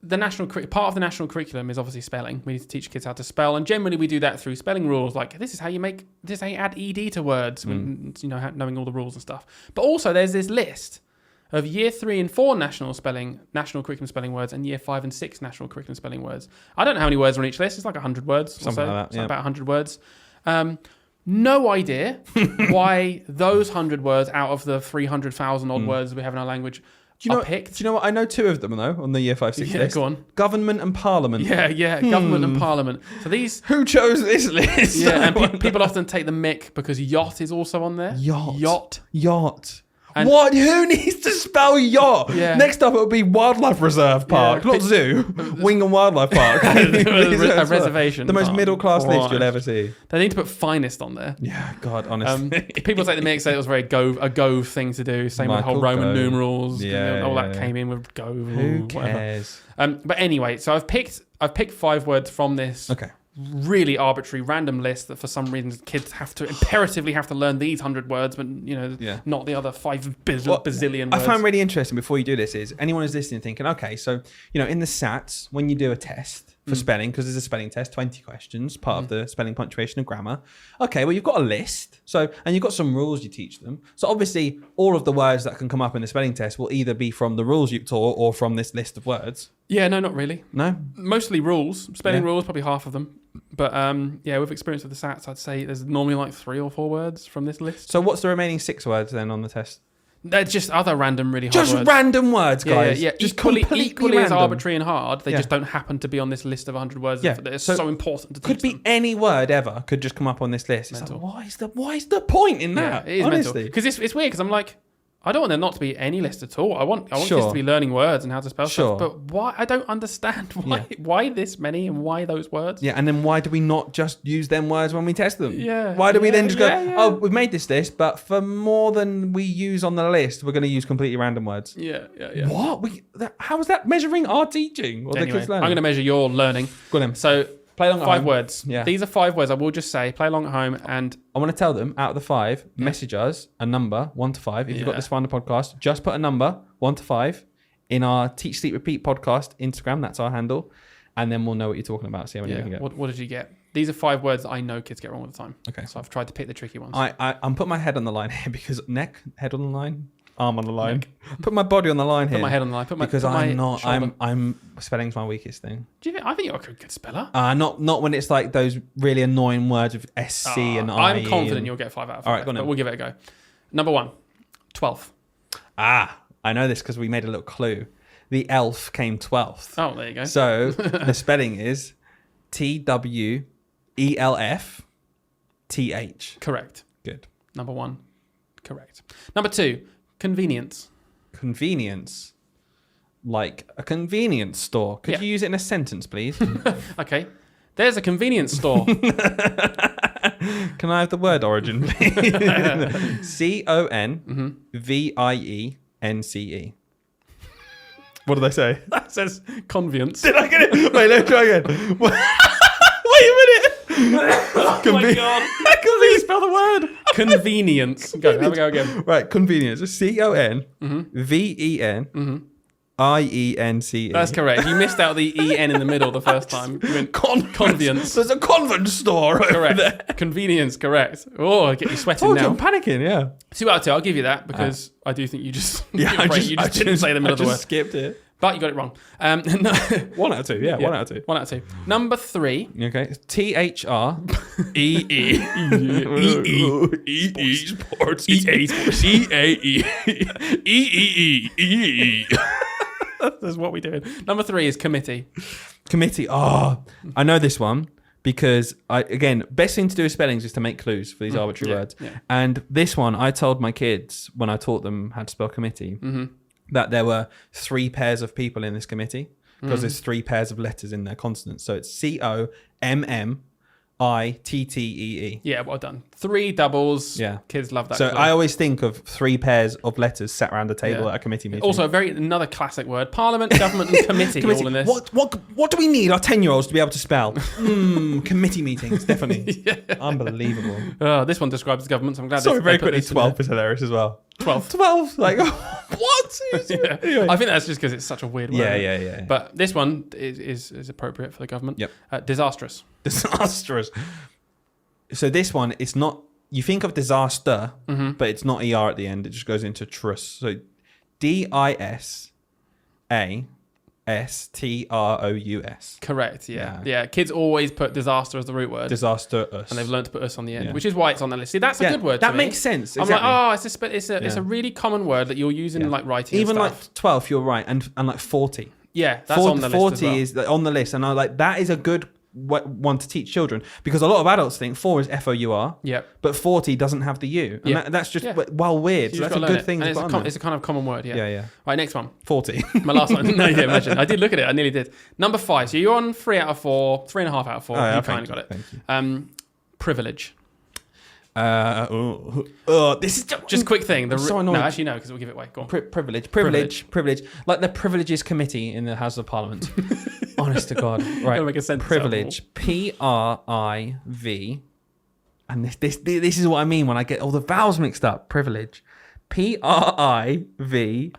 the national part of the national curriculum is obviously spelling. We need to teach kids how to spell, and generally we do that through spelling rules. Like this is how you add ed to words, when, knowing all the rules and stuff. But also there's this list of year 3 and 4 national curriculum spelling words, and year 5 and 6 national curriculum spelling words. I don't know how many words are on each list. It's like 100 words, Something or so. like that, yeah. About 100 words. No idea why those 100 words out of the 300,000 odd words we have in our language are picked. Do you know what? I know 2 of them, though, on the year 5, 6 Yeah, list. go on. Government and Parliament. Yeah, government and parliament. So these, Who chose this list? yeah, and people often take the mick because yacht is also on there. Yacht. And- What? Who needs to spell yacht? Yeah. Next up, it would be Wildlife Reserve Park, Yeah. not zoo. Wing and Wildlife Park. A reservation The most park. middle-class list Right. you'll ever see. They need to put finest on there. Yeah, God, honestly. People take the mick, say it was a gove thing to do. Same with the whole Michael Roman Gove. numerals. Yeah, all that yeah. came in with gove. Who whatever. cares? But anyway, so I've picked 5 words from this Okay. really arbitrary random list that for some reason kids imperatively have to learn these 100 words, but Yeah. not the other 5 What bazillion I words. find really interesting before you do this is anyone who's listening thinking, okay, so in the SATs when you do a test for spelling, because there's a spelling test, 20 questions, part of the spelling, punctuation, and grammar. Okay, well you've got a list, and you've got some rules you teach them. So obviously all of the words that can come up in the spelling test will either be from the rules you taught or from this list of words. Yeah, no, not really. No, Mostly rules, spelling Yeah. rules, probably half of them. But with experience with the SATs, I'd say there's normally like 3 or 4 words from this list. So what's the remaining 6 words then on the test? They're just other random, really hard Just words. random words, guys. Yeah. Just Equally completely as random. arbitrary and hard. They Yeah. just don't happen to be on this list of 100 words. Yeah. That it's So so important to teach Could be them. any word ever could just come up on this list. It's like, Mental. why is the point in Yeah, that? it is honestly. mental. Because it's weird, because I'm like, I don't want there not to be any list at all. I want kids Sure. to be learning words and how to spell Sure. stuff. But why? I don't understand why this many and why those words. Yeah, and then why do we not just use them words when we test them? Yeah, Why do we then just go, yeah. oh, we've made this list, but for more than we use on the list, we're going to use completely random words? Yeah. What? How is that measuring our teaching or the Anyway, kids I'm learning? going to measure your learning. Go on then. So Play along at 5 home. words. Yeah. These are 5 words. I will just say, play along at home, and I want to tell them, out of the 5, message us a number, 1 to 5. If you've got Yeah. this far in the podcast, just put a number, 1 to 5, in our Teach, Sleep, Repeat podcast Instagram. That's our handle. And then we'll know what you're talking about. See how many we can get. what did you get? These are 5 words that I know kids get wrong all the time. Okay. So I've tried to pick the tricky ones. I'm putting my head on the line here because head on the line, arm on the line. Put my body on the line here. Put my head on the line. Because put my I'm not. shoulder. I'm spelling's my weakest thing. Do you think? I think you're a good speller. Not when it's like those really annoying words of SC and I. I'm confident you'll get 5 out of 5. All right, go on but then. we'll give it a go. Number 1, 12th. I know this because we made a little clue. The elf came 12th. Oh, there you go. So the spelling is TWELFTH. Correct. Good. Number 1, correct. Number 2, convenience. Convenience. like a convenience store. Could Yeah. you use it in a sentence, please? Okay. There's a convenience store. Can I have the word origin, please? CONVIENCE. What did I say? That says convenience. Did I get it? Wait, let me try again. Wait a minute. Oh my God. Please spell the word. Convenience. Go. Have a go again. Right, convenience. CONVENIENCE. That's correct. You missed out the EN in the middle the first time. You went convenience. There's a convent store over Correct. there. Convenience, correct. Oh, I get you sweating Oh, now. I'm panicking, yeah. 2 out of 2. I'll give you that because I do think you just Yeah, you just didn't say the middle of the I word. just skipped it. But you got it wrong. No, 1 out of 2, yeah, 1 out of 2. 1 out of 2. Number 3. Okay, THREE Sports EA Sports EAE. That's what we do. Number 3 is committee. Committee. Oh, I know this one because best thing to do with spellings is to make clues for these arbitrary words. Yeah. And this one, I told my kids when I taught them how to spell committee that there were 3 pairs of people in this committee because there's 3 pairs of letters in their consonants. So it's COMMITTEE. Yeah, well done. 3 doubles. Yeah. Kids love that. So clue. I always think of 3 pairs of letters sat around a table Yeah. at a committee meeting. Also, another classic word: parliament, government, and committee. All in this. What do we need our 10-year-olds to be able to spell? Committee meetings, definitely. Unbelievable. Oh, this one describes the government. So I'm glad. Sorry, they very put quickly, this in 12 is hilarious as well. 12. 12, like, what? Yeah. Anyway. I think that's just because it's such a weird word. Yeah. But this one is appropriate for the government. Yep. Disastrous. Disastrous. So this one, it's not, you think of disaster, but it's not ER at the end. It just goes into trus. So DISASTROUS. Correct. Yeah. Kids always put disaster as the root word. Disastrous. And they've learned to put us on the end, Yeah. which is why it's on the list. See, that's a good word. That to me. makes sense. I'm Exactly. like, it's a really common word that you'll use in like writing. Even and like stuff. 12, you're right. And like 40. Yeah, that's on the list 40 as well. is on the list. And I like, that is a good one to teach children because a lot of adults think 4 is FOUR. Yep. But 40 doesn't have the U. And Yeah. that's just, Yeah. weird. You So just that's a gotta learn good it. thing And to put on it's a kind of common word. there. Yeah. Right, next one. 40. My last one. No, yeah, imagine. I did look at it. I nearly did. Number 5. So you're on 3 out of 4, 3.5 out of 4. Oh, yeah, you thank kind of got you, it. thank you. Privilege. This is Just quick thing. I'm so annoyed. No, actually, no, because we'll give it away. Go on. Privilege. Like the Privileges Committee in the House of Parliament. Honest to God. Right. Gotta make a sentence Privilege. PRIV. And this is what I mean when I get all the vowels mixed up. Privilege. PRIVILEGE.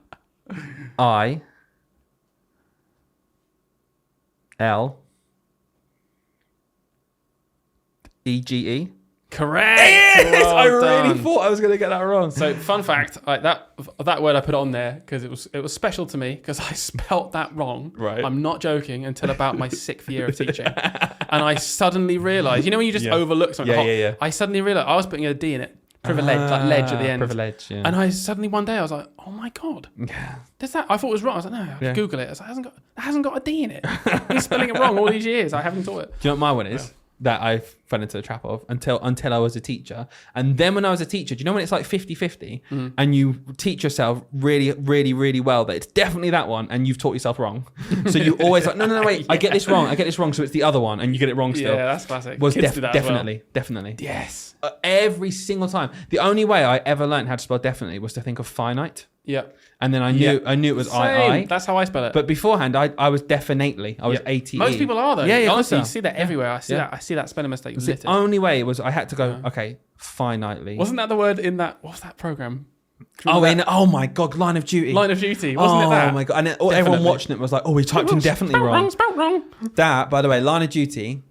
Correct. Yes! Well I really done. thought I was going to get that wrong. So, fun fact, that word I put on there because it was special to me because I spelt that wrong. Right. I'm not joking until about my 6th year of teaching, and I suddenly realised. You know when you just overlook something. Yeah. I suddenly realised I was putting a D in it. Privilege, like ledge at the end. Privilege, yeah. And I suddenly one day I was like, oh my God. Yeah. There's that. I thought it was wrong. I was like, no, Yeah. Google it. I was like, it hasn't got a D in it. He's spelling it wrong all these years. I haven't taught it. Do you know what my one is? That I fell into the trap of until I was a teacher. And then when I was a teacher, do you know when it's like 50-50 and you teach yourself really, really, really well that it's definitely that one and you've taught yourself wrong. So you always like, no, wait, I get this wrong. So it's the other one and you get it wrong still. Yeah, that's classic. Was Kids do that as well. definitely. Yes. Every single time. The only way I ever learned how to spell definitely was to think of finite. Yeah. And then I knew it was Same. I. That's how I spell it. But beforehand, I was definitely. I was Yeah. ATE. Most people are though. Yeah, of course Honestly, they you are. see that everywhere. I see Yeah. that. I see that spelling mistake. The littered. only way was I had to go, okay, finitely. Wasn't that the word in that? What was that program? Oh my God, Line of Duty. Line of Duty. Wasn't it that? Oh my God. And then everyone Definitely. watching it was like, oh, he typed in definitely wrong. Spelt wrong. That, by the way, Line of Duty,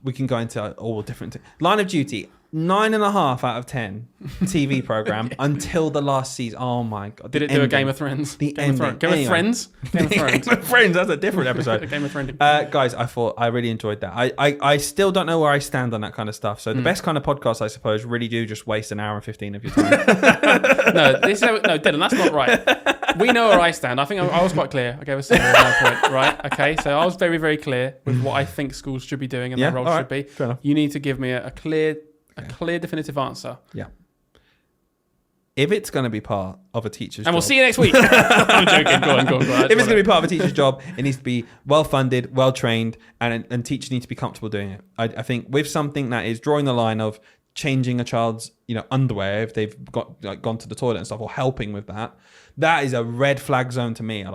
we can go into all different things. Line of Duty, 9.5 out of 10 TV program until the last season. Oh my God. Did it do a Game of Thrones? The Game of Thrones. ending. Game of Anyway. Friends. Game of Thrones. Game of Friends, that's a different episode. Game of Thrones. Guys, I really enjoyed that. I still don't know where I stand on that kind of stuff. So the best kind of podcasts, I suppose, really do just waste an hour and 15 of your time. No, Dylan, that's not right. We know where I stand. I think I was quite clear. I gave a 7 at one point, right? Okay, so I was very, very clear with what I think schools should be doing and Yeah, their role all should right, be. fair enough. You need to give me a clear, definitive answer. Yeah. if it's going to be part of a teacher's And we'll job, see you next week. I'm joking. Go on. if it's going to be part of a teacher's job, it needs to be well funded, well trained, and teachers need to be comfortable doing it. I think with something that is drawing the line of changing a child's underwear if they've gone to the toilet and stuff, or helping with that, that is a red flag zone to me.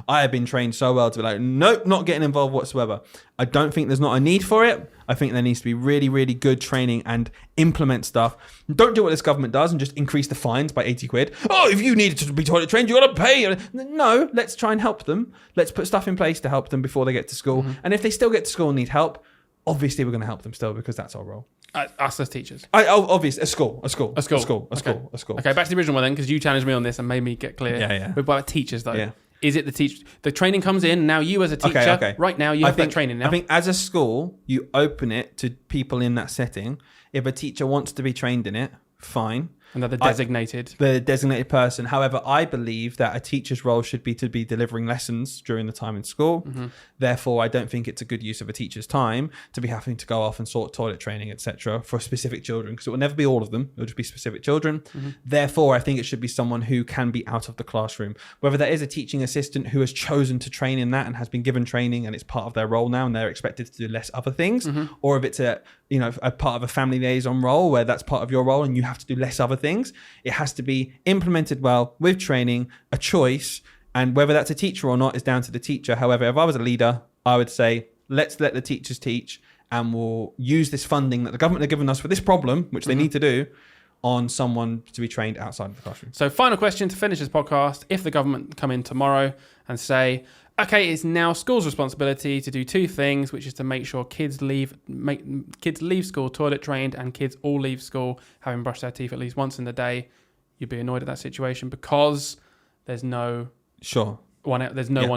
I have been trained so well to be like, nope, not getting involved whatsoever. I don't think there's not a need for it. I think there needs to be really, really good training and implement stuff. Don't do what this government does and just increase the fines by 80 quid. Oh, if you needed to be toilet trained, you got to pay. No, let's try and help them. Let's put stuff in place to help them before they get to school. Mm-hmm. And if they still get to school and need help, obviously we're going to help them still, because that's our role. Us as teachers. Obviously, a school. Okay, back to the original one then, because you challenged me on this and made me get clear. Yeah. We're about teachers though. Yeah. Is it the training comes in, now you as a teacher, right now you have that training now? I think as a school, you open it to people in that setting. If a teacher wants to be trained in it, fine. And they're the designated person. However, I believe that a teacher's role should be to be delivering lessons during the time in school. Mm-hmm. Therefore, I don't think it's a good use of a teacher's time to be having to go off and sort toilet training, etc., for specific children, because it will never be all of them. It'll just be specific children. Mm-hmm. Therefore, I think it should be someone who can be out of the classroom. Whether that is a teaching assistant who has chosen to train in that and has been given training and it's part of their role now and they're expected to do less other things, mm-hmm. or if it's a part of a family liaison role where that's part of your role and you have to do less other things. It has to be implemented well with training, a choice, and whether that's a teacher or not is down to the teacher. However, if I was a leader, I would say, let's let the teachers teach, and we'll use this funding that the government have given us for this problem, which they need to do, on someone to be trained outside of the classroom. So final question to finish this podcast. If the government come in tomorrow and say, okay, it's now school's responsibility to do two things, which is to make sure kids leave school toilet trained and kids all leave school having brushed their teeth at least once in the day, you'd be annoyed at that situation because there's no one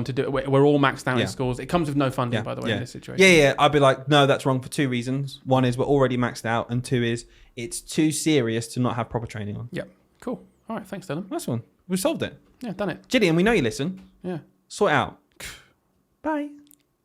to do it. We're all maxed out in schools. It comes with no funding, by the way, in this situation. Yeah. I'd be like, no, that's wrong for two reasons. One is we're already maxed out, and two is it's too serious to not have proper training on. Yeah, cool. All right, thanks, Dylan. Nice one. We solved it. Yeah, done it. Gillian, we know you listen. Yeah. Sort it out. Bye.